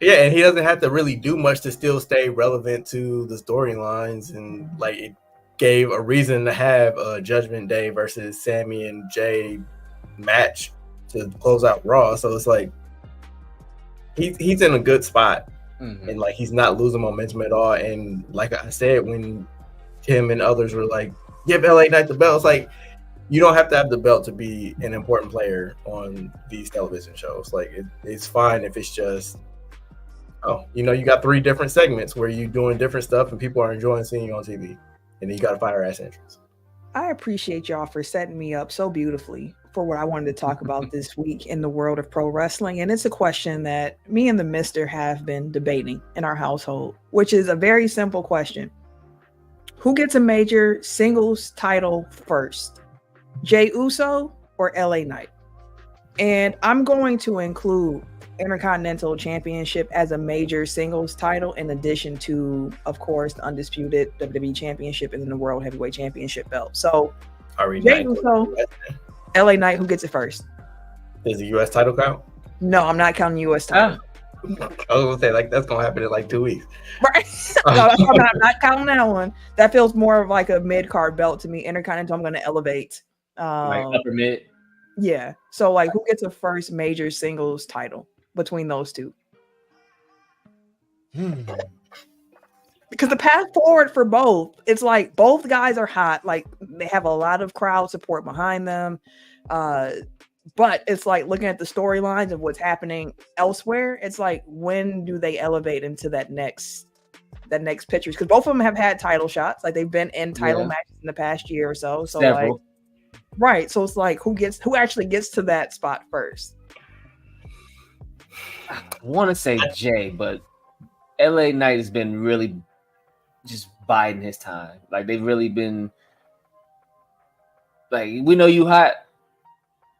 Yeah, and he doesn't have to really do much to still stay relevant to the storylines, and like it gave a reason to have a Judgment Day versus Sammy and Jey match to close out Raw. So it's like he's in a good spot. And like he's not losing momentum at all. And like I said, when Tim and others were like, give LA Knight the belt, it's like you don't have to have the belt to be an important player on these television shows. Like it's fine if it's just, you got 3 different segments where you're doing different stuff and people are enjoying seeing you on TV, and then you got a fire ass entrance. I appreciate y'all for setting me up so beautifully for what I wanted to talk about this week in the world of pro wrestling. And it's a question that me and the Mister have been debating in our household, which is a very simple question. Who gets a major singles title first? Jey Uso or LA Knight? And I'm going to include Intercontinental Championship as a major singles title, in addition to, of course, the undisputed WWE Championship and then the World Heavyweight Championship belt. So, Jey Uso, LA Knight, who gets it first? Does the U.S. title count? No, I'm not counting U.S. title. I was gonna say like that's gonna happen in like 2 weeks. Right? No, I'm not counting that one. That feels more of like a mid-card belt to me. Intercontinental, I'm going to elevate. Like upper mid. Yeah. So, like, who gets a first major singles title between those two? Because the path forward for both, it's like both guys are hot. Like they have a lot of crowd support behind them. But it's like looking at the storylines of what's happening elsewhere. It's like, when do they elevate into that next picture? Because both of them have had title shots. Like they've been in title matches in the past year or so. So like, right. So it's like who actually gets to that spot first? I want to say Jey, but LA Knight has been really just biding his time. Like they've really been like, we know you hot.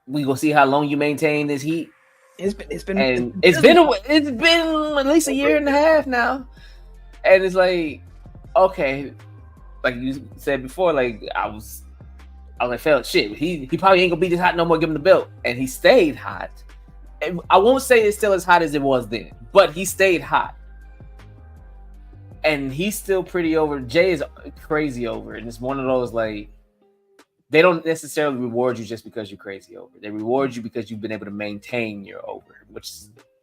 We gonna see how long you maintain this heat. It's been at least a year and a half now, and it's like, okay, like you said before, like I was like, felt shit. He probably ain't gonna be this hot no more. Give him the belt, and he stayed hot. And I won't say it's still as hot as it was then, but he stayed hot, and he's still pretty over. Jey is crazy over, and it's one of those like, they don't necessarily reward you just because you're crazy over. They reward you because you've been able to maintain your over, which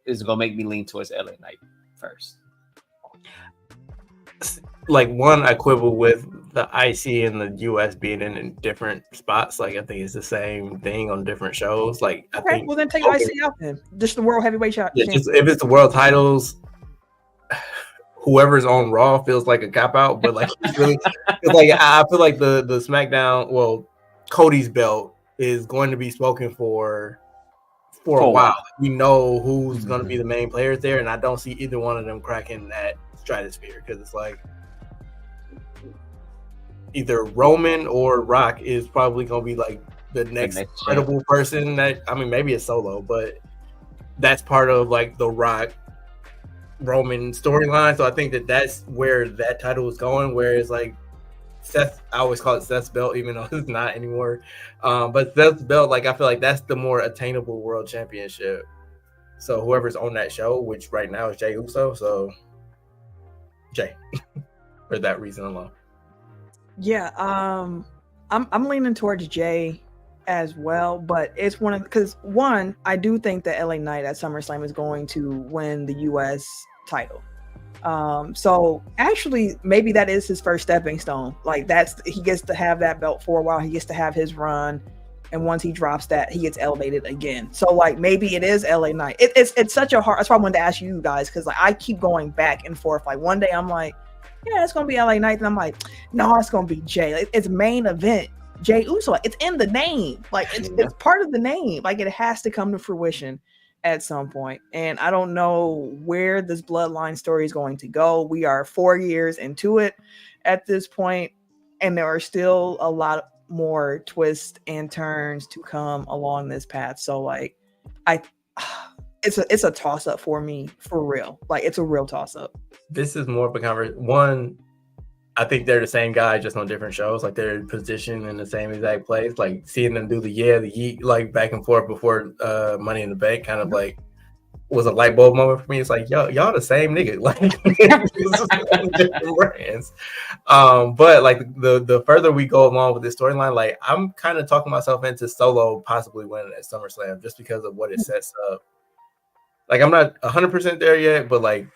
is going to make me lean towards LA Knight first. Like one, I quibble with the IC and the US being in different spots. Like I think it's the same thing on different shows. Like I think, well then take IC out then. Just the World Heavyweight shot. Yeah, just if it's the world titles, whoever's on Raw feels like a cop out. But like it's really, it's like I feel like the SmackDown, well, Cody's belt is going to be spoken for a while. We know who's going to be the main players there, and I don't see either one of them cracking that stratosphere, because it's like either Roman or Rock is probably going to be like the next credible person. That, I mean, maybe it's Solo, but that's part of like the Rock Roman storyline. So I think that's where that title is going, where it's like Seth, I always call it Seth's belt, even though it's not anymore. But Seth's belt, like I feel like that's the more attainable world championship. So whoever's on that show, which right now is Jey Uso, so Jey, for that reason alone. Yeah, I'm leaning towards Jey as well, but it's because I do think that LA Knight at SummerSlam is going to win the US title. So actually maybe that is his first stepping stone. Like he gets to have that belt for a while. He gets to have his run. And once he drops that, he gets elevated again. So like maybe it is LA Knight. It's such a hard, that's why I wanted to ask you guys. Cause like I keep going back and forth. Like one day I'm like, yeah, it's going to be LA Knight. And I'm like, no, it's going to be Jey. It's main event. Jey Uso. It's in the name. Like it's part of the name. Like it has to come to fruition. at some point. And I don't know where this bloodline story is going to go. We are 4 years into it at this point, and there are still a lot more twists and turns to come along this path. So like it's a toss up for me, for real. Like it's a real toss up. This is more of a conversation. One, I think they're the same guy, just on different shows. Like they're positioned in the same exact place. Like seeing them do the yeet, like back and forth before Money in the Bank, kind of like was a light bulb moment for me. It's like y'all the same nigga, like different brands. But like the further we go along with this storyline, like I'm kind of talking myself into Solo possibly winning at SummerSlam just because of what it sets up. Like I'm not 100% there yet, but like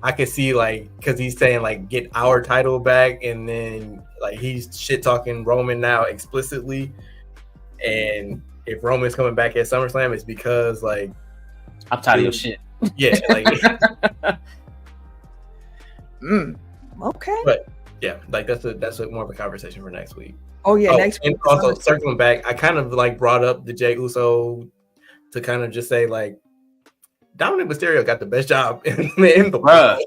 I could see, like, because he's saying like get our title back, and then like he's shit talking Roman now explicitly, and if Roman's coming back at SummerSlam, it's because like I'm tired of your shit. Yeah, like okay. But yeah, like that's more of a conversation for next week. Oh yeah, next week. And also circling back, I kind of like brought up the Jey Uso to kind of just say like Dominic Mysterio got the best job in the world.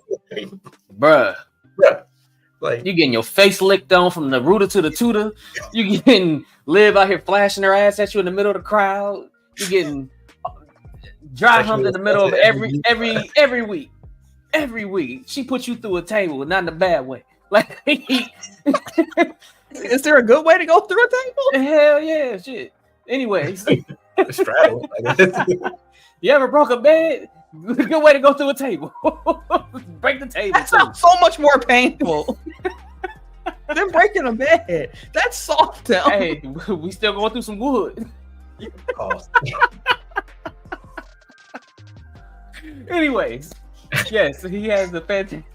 Bruh. Like you getting your face licked on from the rooter to the tutor. You getting Liv out here flashing her ass at you in the middle of the crowd. You getting dry humped in the middle of every week. Every week. She put you through a table, not in a bad way. Like is there a good way to go through a table? Hell yeah, shit. Anyways. Straddle. You ever broke a bed? Good way to go through a table. Break the table. That sounds so much more painful than breaking a bed. That's soft. Hey, we still going through some wood. Anyways, yes, he has a fantastic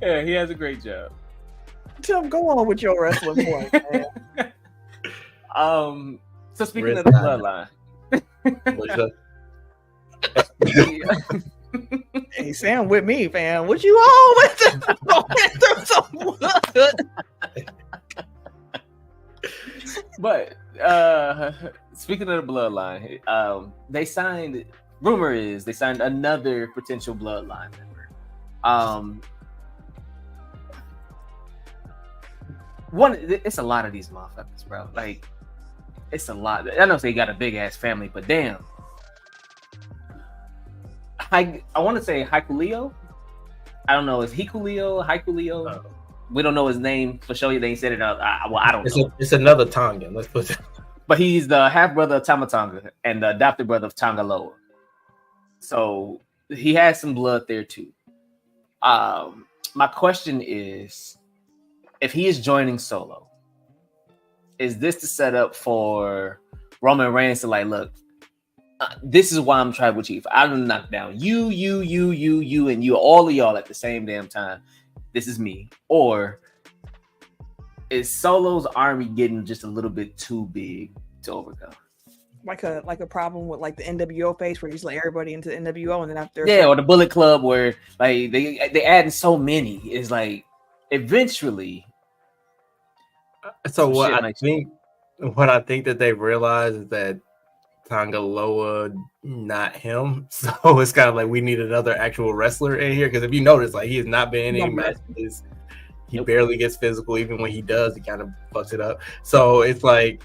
yeah, he has a great job. Tim, go on with your wrestling point, man. So speaking of the bloodline, hey, Sam, with me, fam. What you all with? But speaking of the bloodline, they signed. Rumor is they signed another potential bloodline member. It's a lot of these motherfuckers, bro. Like. It's a lot. I know they got a big ass family, but damn. I want to say Hikuleo. I don't know. Is Hikuleo? Hikuleo? We don't know his name for sure. They ain't said it out. I don't know. It's another Tongan. Let's put it. But he's the half brother of Tama Tonga and the adopted brother of Tonga Loa. So he has some blood there too. My question is, if he is joining Solo, is this the setup for Roman Reigns to like, look, this is why I'm tribal chief. I'm gonna knock down you, and you, all of y'all at the same damn time. This is me. Or is Solo's army getting just a little bit too big to overcome? Like a problem with like the NWO phase where you just let everybody into the NWO and then after or the Bullet Club where like they adding so many. It's like eventually. So what I think that they realized is that Tonga Loa not him. So it's kind of like we need another actual wrestler in here because if you notice, like he has not been in any matches. He barely gets physical. Even when he does, he kind of fucks it up. So it's like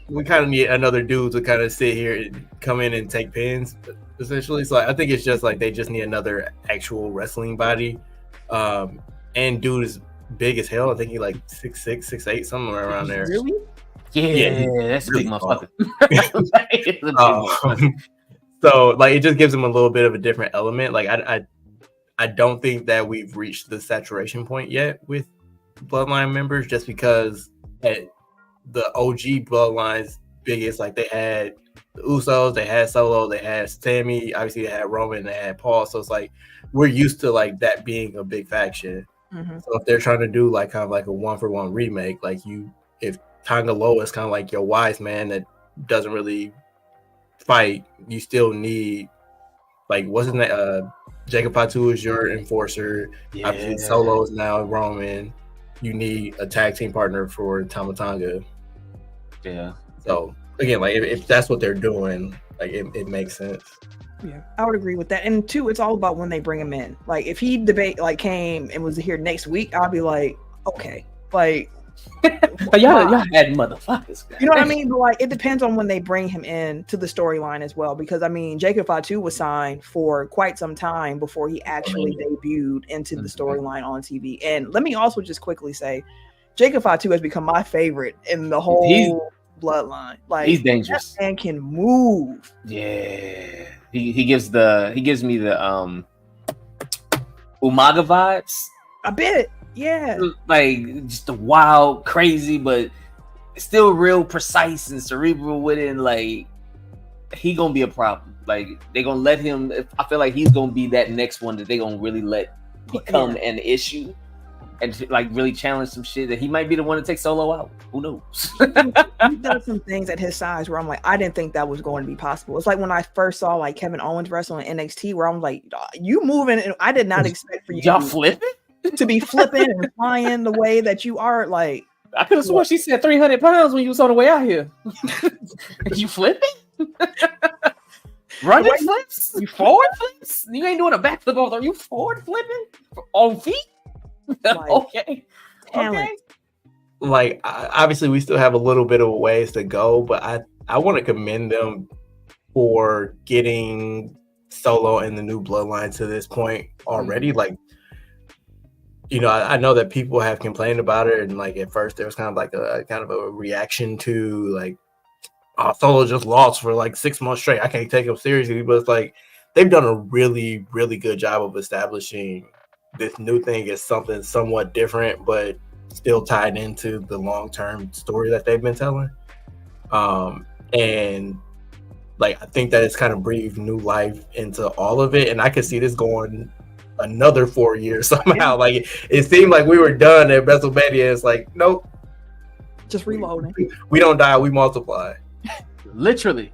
we kind of need another dude to kind of sit here and come in and take pins, essentially. So I think it's just like they just need another actual wrestling body. And dude is big as hell. I think he like 6'6", 6'8", somewhere around there. Really? Yeah, that's a big motherfucker. So like it just gives him a little bit of a different element. Like I don't think that we've reached the saturation point yet with Bloodline members, just because at the OG Bloodline's biggest, like they had the Usos, they had Solo, they had Sammy, obviously they had Roman, they had Paul. So it's like we're used to like that being a big faction. Mm-hmm. So if they're trying to do like kind of like a 1-for-1 remake, like if Tonga Loa is kind of like your wise man that doesn't really fight, you still need like wasn't that Jacob Fatu is your enforcer. Yeah. Obviously Solo is now Roman. You need a tag team partner for Tama Tonga. Yeah. So again, like if that's what they're doing, like it makes sense. Yeah, I would agree with that. And two, it's all about when they bring him in. Like if he came and was here next week, I'll be like, okay, like But y'all had motherfuckers. You know what I mean? But like it depends on when they bring him in to the storyline as well. Because I mean, Jacob Fatu was signed for quite some time before he actually debuted into the storyline on TV. And let me also just quickly say, Jacob Fatu has become my favorite in the whole bloodline. Like he's dangerous. That man can move. Yeah. He gives me the Umaga vibes. A bit. Yeah. Like just the wild, crazy, but still real precise and cerebral with it. And like he gonna be a problem. Like they gonna let him. I feel like he's gonna be that next one that they gonna really let become an issue and like really challenge some shit that he might be the one to take Solo out. Who knows? He does some things at his size where I'm like, I didn't think that was going to be possible. It's like when I first saw like Kevin Owens wrestle in NXT, where I'm like, you moving, and I did not expect for you y'all flipping to be flipping and flying the way that you are. Like I could have sworn she said 300 pounds when you was on the way out here. You flipping? Running flips? You forward flips? You ain't doing a backflip off. Are you forward flipping on feet? Like, Okay. Talent. Okay. Like obviously we still have a little bit of ways to go, but I want to commend them for getting Solo and the new bloodline to this point already. Like, you know, I know that people have complained about it, and like at first there was kind of like a reaction to like, oh, Solo just lost for like 6 months straight. I can't take him seriously, but it's like they've done a really, really good job of establishing this new thing as something somewhat different, but still tied into the long-term story that they've been telling. And like I think that it's kind of breathed new life into all of it, and I could see this going another 4 years somehow. Like it seemed like we were done at WrestleMania. It's like, nope, just reloading. We don't die, we multiply. Literally.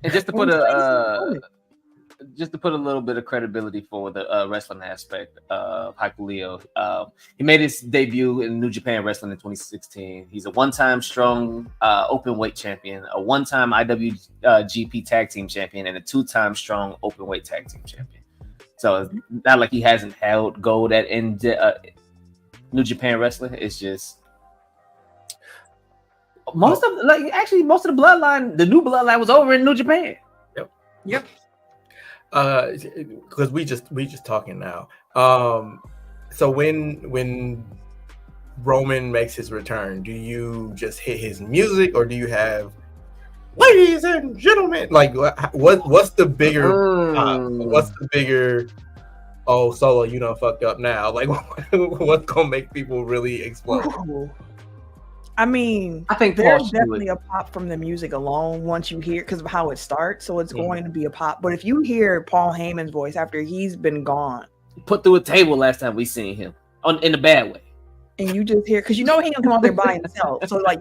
And just to put a little bit of credibility for the wrestling aspect of Hykuleo, he made his debut in New Japan Wrestling in 2016. He's a one-time strong open weight champion, a one-time IWGP tag team champion, and a two-time strong open weight tag team champion. So it's not like he hasn't held gold at New Japan Wrestling. It's just most of the bloodline, the new bloodline was over in New Japan. Yep. Because we just talking now. So when Roman makes his return, do you just hit his music, or do you have ladies and gentlemen? Like what's the bigger what's the bigger oh Solo, you done fucked up now? Like what's gonna make people really explode? Ooh. I mean, I think there's definitely a pop from the music alone once you hear, because of how it starts. So it's going to be a pop. But if you hear Paul Heyman's voice after he's been gone, put through a table last time we seen him in a bad way, and you just hear, because you know he gonna come out there by himself. So like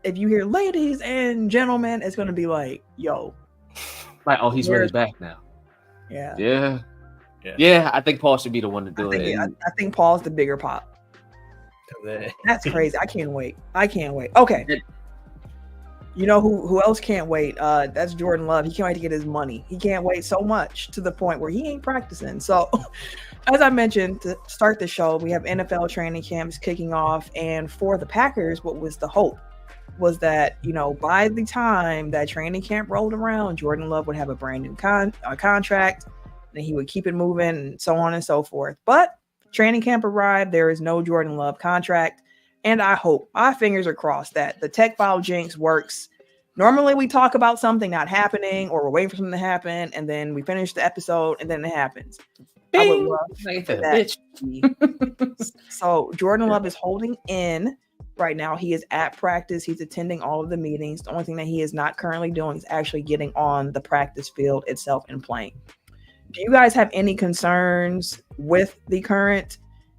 if you hear ladies and gentlemen, it's gonna be like, yo, like, oh, he's really back now. Yeah. I think Paul should be the one to do it. I think Paul's the bigger pop. That's crazy. I can't wait. Okay. You know who else can't wait? That's Jordan Love. He can't wait to get his money. He can't wait so much to the point where he ain't practicing. So as I mentioned to start the show, we have NFL training camps kicking off. And for the Packers, what was the hope was that, you know, by the time that training camp rolled around, Jordan Love would have a brand new contract, and he would keep it moving and so on and so forth. But training camp arrived. There is no Jordan Love contract. And I hope, my fingers are crossed, that the tech file jinx works. Normally we talk about something not happening, or we're waiting for something to happen, and then we finish the episode and then it happens. I would love that. So Jordan Love is holding in right now. He is at practice. He's attending all of the meetings. The only thing that he is not currently doing is actually getting on the practice field itself and playing. Do you guys have any concerns with the current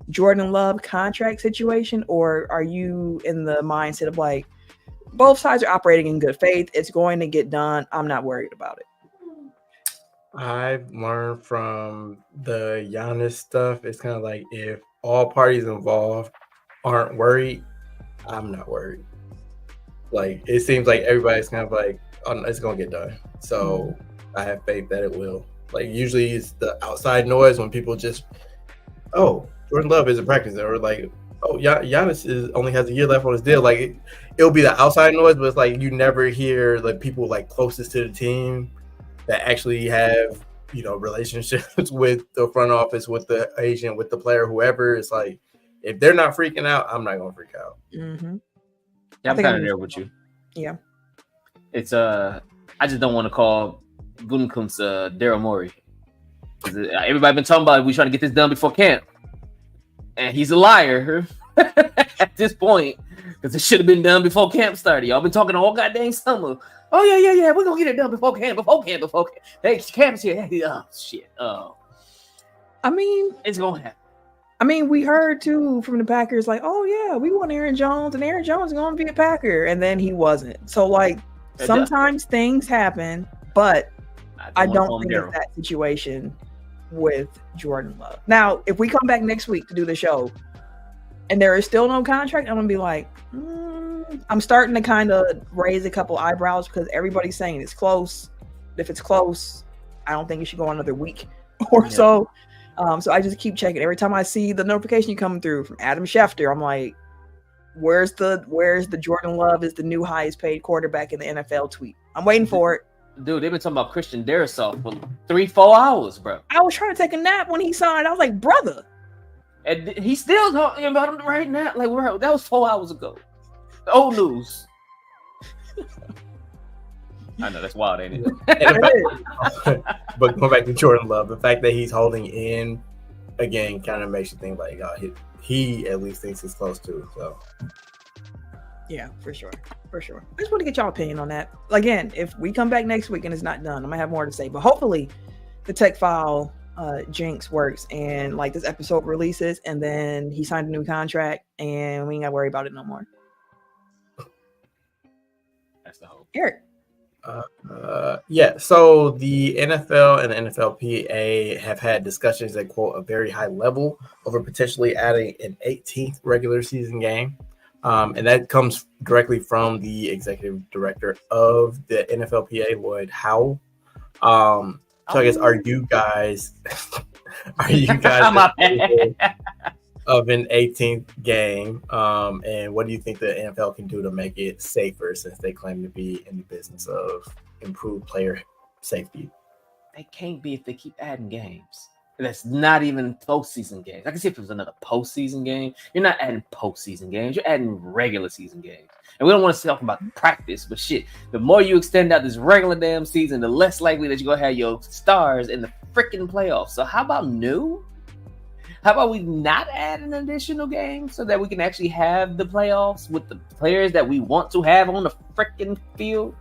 Jordan Love contract situation, or are you in the mindset of like, both sides are operating in good faith, it's going to get done, I'm not worried about it? I've learned from the Giannis stuff, it's kind of like if all parties involved aren't worried, I'm not worried. Like it seems like everybody's kind of like, oh, it's gonna get done. So I have faith that it will. Like usually it's the outside noise when people just, oh, Jordan Love isn't practicing, or like, oh, Giannis only has a year left on his deal. Like it'll be the outside noise, but it's like you never hear like people like closest to the team that actually have, you know, relationships with the front office, with the agent, with the player, whoever. It's like if they're not freaking out, I'm not gonna freak out. Mm-hmm. Yeah, I'm kind of there with you. Yeah. It's I just don't want to call Gutekunst Daryl Morey. Everybody been talking about we trying to get this done before camp, and he's a liar at this point because it should have been done before camp started. Y'all been talking all goddamn summer. Oh yeah, we're gonna get it done before camp. Hey, camp's here. Hey, oh shit. Oh, I mean, it's gonna happen. I mean, we heard too from the Packers, like, oh yeah, we want Aaron Jones, and Aaron Jones is gonna be a Packer, and then he wasn't. So like, sometimes things happen, but I don't think it's that situation with Jordan Love. Now, if we come back next week to do the show, and there is still no contract, I'm gonna be like, I'm starting to kind of raise a couple eyebrows because everybody's saying it's close. If it's close, I don't think it should go another week or so. So I just keep checking. Every time I see the notification coming through from Adam Schefter, I'm like, where's the Jordan Love is the new highest paid quarterback in the NFL tweet? I'm waiting for it. Dude, they've been talking about Christian Darrisaw for 3-4 hours, bro. I was trying to take a nap when he signed. I was like, brother. And he's still talking about him right now. Like, that was 4 hours ago. Old news. I know that's wild, ain't it? But going back to Jordan Love, the fact that he's holding in again kind of makes you think like, he at least thinks he's close to. So yeah, for sure. I just want to get y'all opinion on that. Again, if we come back next week and it's not done, I'm gonna have more to say. But hopefully, the tech file jinx works and like this episode releases, and then he signed a new contract, and we ain't gotta worry about it no more. That's the hope. Eric. Yeah, so the NFL and the NFLPA have had discussions at, quote, a very high level over potentially adding an 18th regular season game. And that comes directly from the executive director of the NFLPA, Lloyd Howell. So I guess, are you guys of an 18th game? And what do you think the NFL can do to make it safer, since they claim to be in the business of improved player safety? They can't be if they keep adding games. That's not even postseason games. I can see if it was another postseason game. You're not adding postseason games. You're adding regular season games. And we don't want to talk about practice, but shit, the more you extend out this regular damn season, the less likely that you're going to have your stars in the freaking playoffs. So how about new? How about we not add an additional game so that we can actually have the playoffs with the players that we want to have on the freaking field?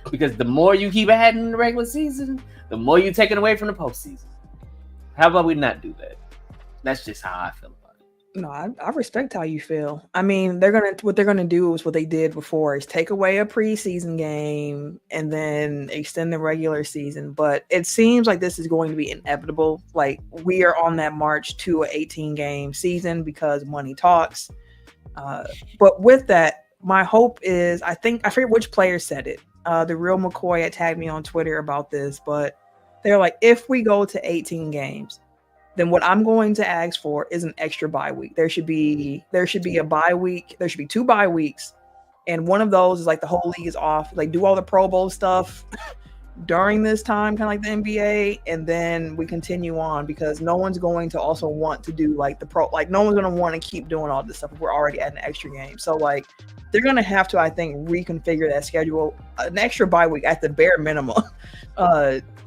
Because the more you keep adding in the regular season, the more you're taking away from the postseason. How about we not do that? That's just how I feel about it. No, I respect how you feel. I mean, what they're gonna do is what they did before: is take away a preseason game and then extend the regular season. But it seems like this is going to be inevitable. Like, we are on that march to an 18-game season because money talks. But with that, my hope is, I forget which player said it. The real McCoy had tagged me on Twitter about this, but they're like, if we go to 18 games, then what I'm going to ask for is an extra bye week. There should be a bye week. There should be 2 bye weeks. And one of those is like the whole league is off. Like, do all the Pro Bowl stuff during this time, kind of like the NBA. And then we continue on, because no one's going to also want to do like no one's going to want to keep doing all this stuff if we're already at an extra game. So like, they're going to have to, I think, reconfigure that schedule. An extra bye week at the bare minimum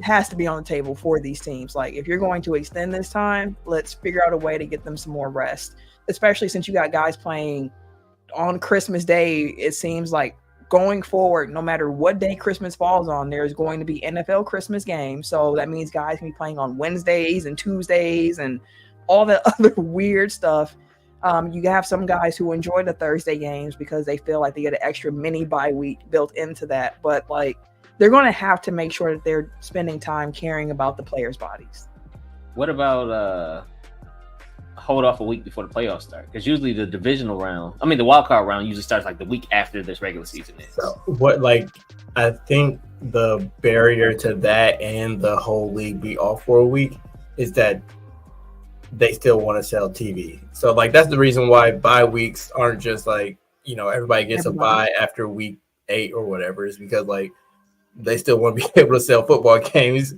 has to be on the table for these teams. Like, if you're going to extend this time, let's figure out a way to get them some more rest, especially since you got guys playing on Christmas Day. It seems like going forward, no matter what day Christmas falls on, there's going to be NFL Christmas games. So that means guys can be playing on Wednesdays and Tuesdays and all that other weird stuff. You have some guys who enjoy the Thursday games because they feel like they get an extra mini bye week built into that. But like, they're going to have to make sure that they're spending time caring about the players' bodies. What about hold off a week before the playoffs start? Because usually the the wild card round usually starts like the week after this regular season ends. So I think the barrier to that and the whole league be off for a week is that they still want to sell TV. So like that's the reason why bye weeks aren't just like, everybody gets a bye after week 8 or whatever, is because like they still want to be able to sell football games,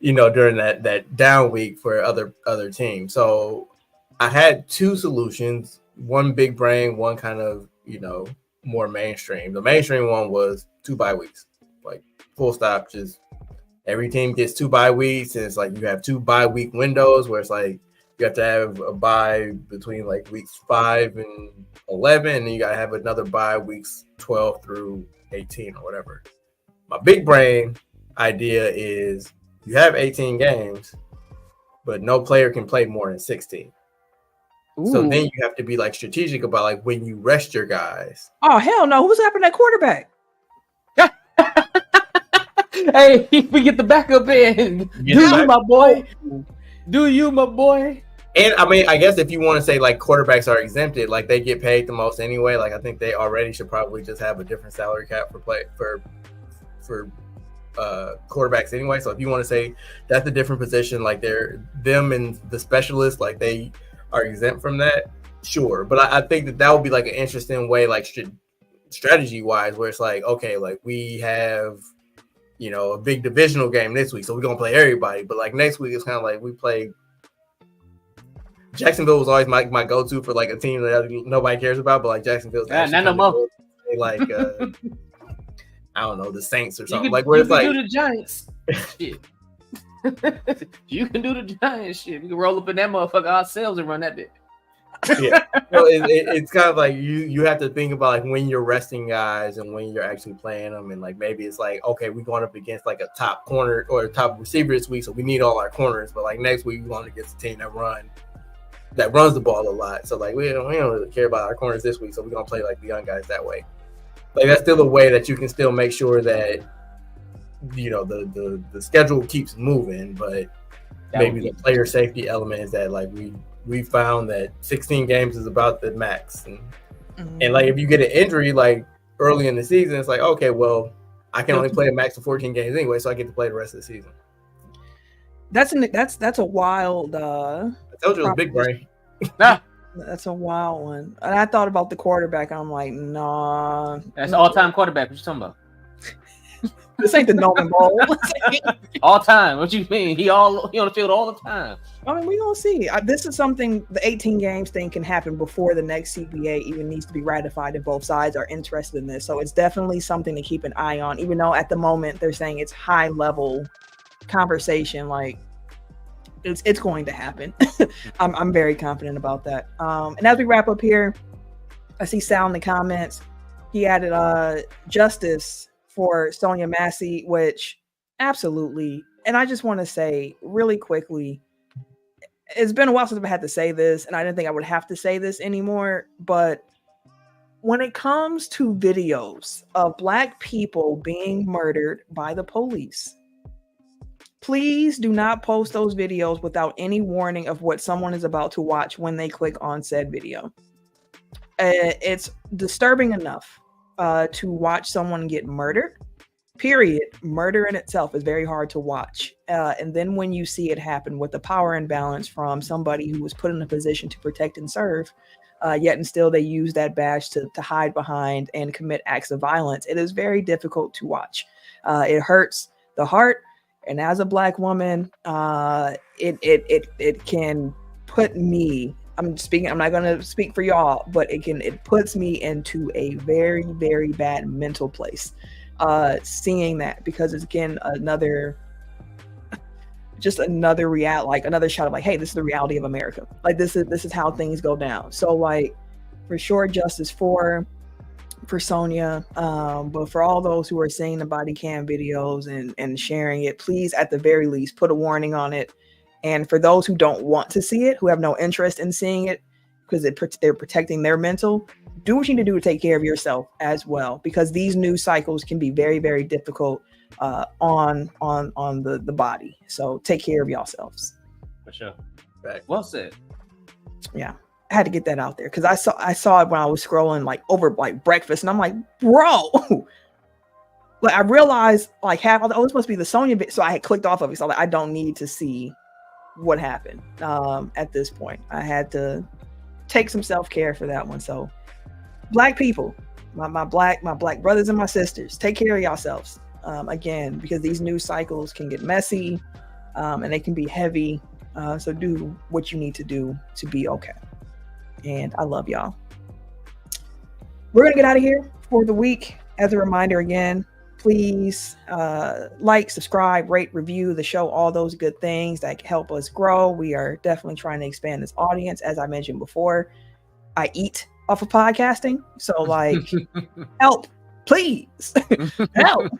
during that down week for other teams. So I had 2 solutions, one big brain, one kind of, more mainstream. The mainstream one was 2 bye weeks, like full stop. Just every team gets 2 bye weeks, and it's like you have 2 bye week windows where it's like you have to have a bye between like weeks 5 and 11, and then you got to have another bye weeks 12 through 18 or whatever. My big brain idea is you have 18 games, but no player can play more than 16. Ooh. So then you have to be like strategic about like when you rest your guys. Oh, hell no. Who's happening at quarterback? Hey, we get the backup in. Do you, my boy? Do you, my boy? And I mean, I guess if you want to say like quarterbacks are exempted, like they get paid the most anyway. Like I think they already should probably just have a different salary cap for quarterbacks anyway. So if you want to say that's a different position, like them and the specialists, like they are exempt from that, sure. But I think that would be like an interesting way, like strategy wise, where it's like, okay, like we have, a big divisional game this week, so we're gonna play everybody. But like next week, it's kind of like we play. Jacksonville was always my go-to for like a team that nobody cares about, but like Jacksonville's not no more. Like I don't know, the Saints or something. Like where it's like do the Giants. Shit. You can do the Giants shit. We can roll up in that motherfucker ourselves and run that bit. Yeah. So it's kind of like you have to think about like when you're resting guys and when you're actually playing them, and like maybe it's like, okay, we're going up against like a top corner or a top receiver this week, so we need all our corners. But like next week we're going against a team that runs the ball a lot. So like we don't really care about our corners this week, so we're gonna play like the young guys that way. Like that's still a way that you can still make sure that the schedule keeps moving, but maybe the player safety element is that like we found that 16 games is about the max, and like if you get an injury like early in the season, it's like, okay, well I can only play a max of 14 games anyway, so I get to play the rest of the season. That's a wild. I told you it was big brain. That's a wild one. And I thought about the quarterback. I'm like, nah. That's all-time quarterback. What you talking about? This ain't the Norman Bowl. All time. What you mean? He on the field all the time. I mean, we gonna see. This is something, the 18 games thing can happen before the next CBA even needs to be ratified, and both sides are interested in this. So it's definitely something to keep an eye on, even though at the moment they're saying it's high level conversation. Like it's going to happen. I'm very confident about that. And as we wrap up here, I see Sal in the comments. He added justice for Sonia Massey, which absolutely. And I just want to say really quickly, it's been a while since I've had to say this, and I didn't think I would have to say this anymore, but when it comes to videos of Black people being murdered by the police, please do not post those videos without any warning of what someone is about to watch when they click on said video. It's disturbing enough to watch someone get murdered. Period. Murder in itself is very hard to watch. And then when you see it happen with the power imbalance from somebody who was put in a position to protect and serve, yet and still they use that badge to hide behind and commit acts of violence, it is very difficult to watch. It hurts the heart. And as a Black woman, it can put me, I'm not going to speak for y'all, but it puts me into a very, very bad mental place. Seeing that, because it's again another reality, like another shot of like, hey, this is the reality of America. Like this is how things go down. So like for sure, justice for Sonia, but for all those who are seeing the body cam videos and sharing it, please at the very least put a warning on it. And for those who don't want to see it, who have no interest in seeing it because they're protecting their mental, do what you need to do to take care of yourself as well, because these news cycles can be very, very difficult on the body. So take care of yourselves. For sure. Right. Well said. I had to get that out there because I saw it when I was scrolling like over like breakfast, and I'm like, bro, like I realized like half of this must be the Sonya bit, so I had clicked off of it. So like, I don't need to see what happened at this point. I had to take some self-care for that one. So Black people, my black brothers and my sisters, take care of yourselves. Again, because these news cycles can get messy and they can be heavy. So do what you need to do to be okay. And I love y'all. We're going to get out of here for the week. As a reminder, again, please like, subscribe, rate, review the show, all those good things that help us grow. We are definitely trying to expand this audience. As I mentioned before, I eat off of podcasting. So like, help, please help.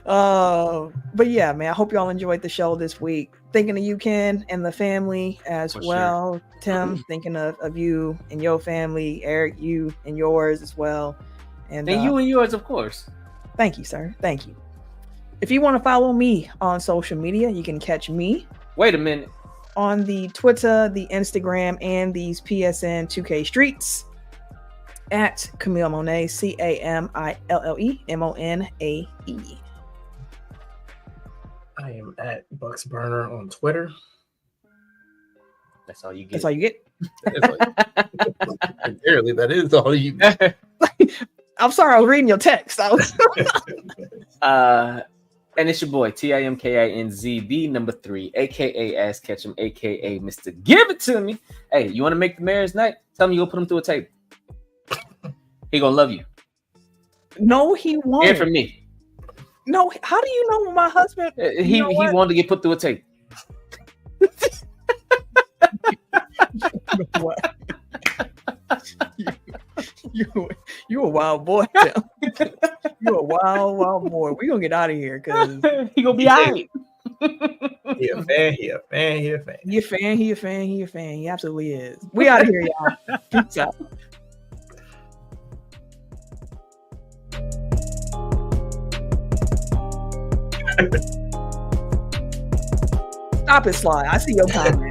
But yeah, man, I hope y'all enjoyed the show this week. Thinking of you, Ken, and the family as well. Sure. Tim, thinking of you and your family. Eric, you and yours as well. And you and yours, of course. Thank you, sir. Thank you. If you want to follow me on social media, you can catch me. Wait a minute. On the Twitter, the Instagram, and these PSN 2K streets at Camille Monet, CamilleMonae. I am at Bucks Burner on Twitter. That's all you get. That's all you get. Apparently, that is all you get. I'm sorry, I was reading your text. And it's your boy TIMKINZ, the number 3, aka Ass Ketchum, aka Mr. Give It To Me. Hey, you want to make the mayor's night? Tell me you'll put him through a table. He gonna love you. No, he won't. Hear from me. No, how do you know my husband? He wanted to get put through a table. What? You a wild boy. You a wild boy. We gonna get out of here because he gonna be all right. He a fan. He a fan. He absolutely is. We out of here, y'all. Peace out. Stop it, Sly. I see your comment.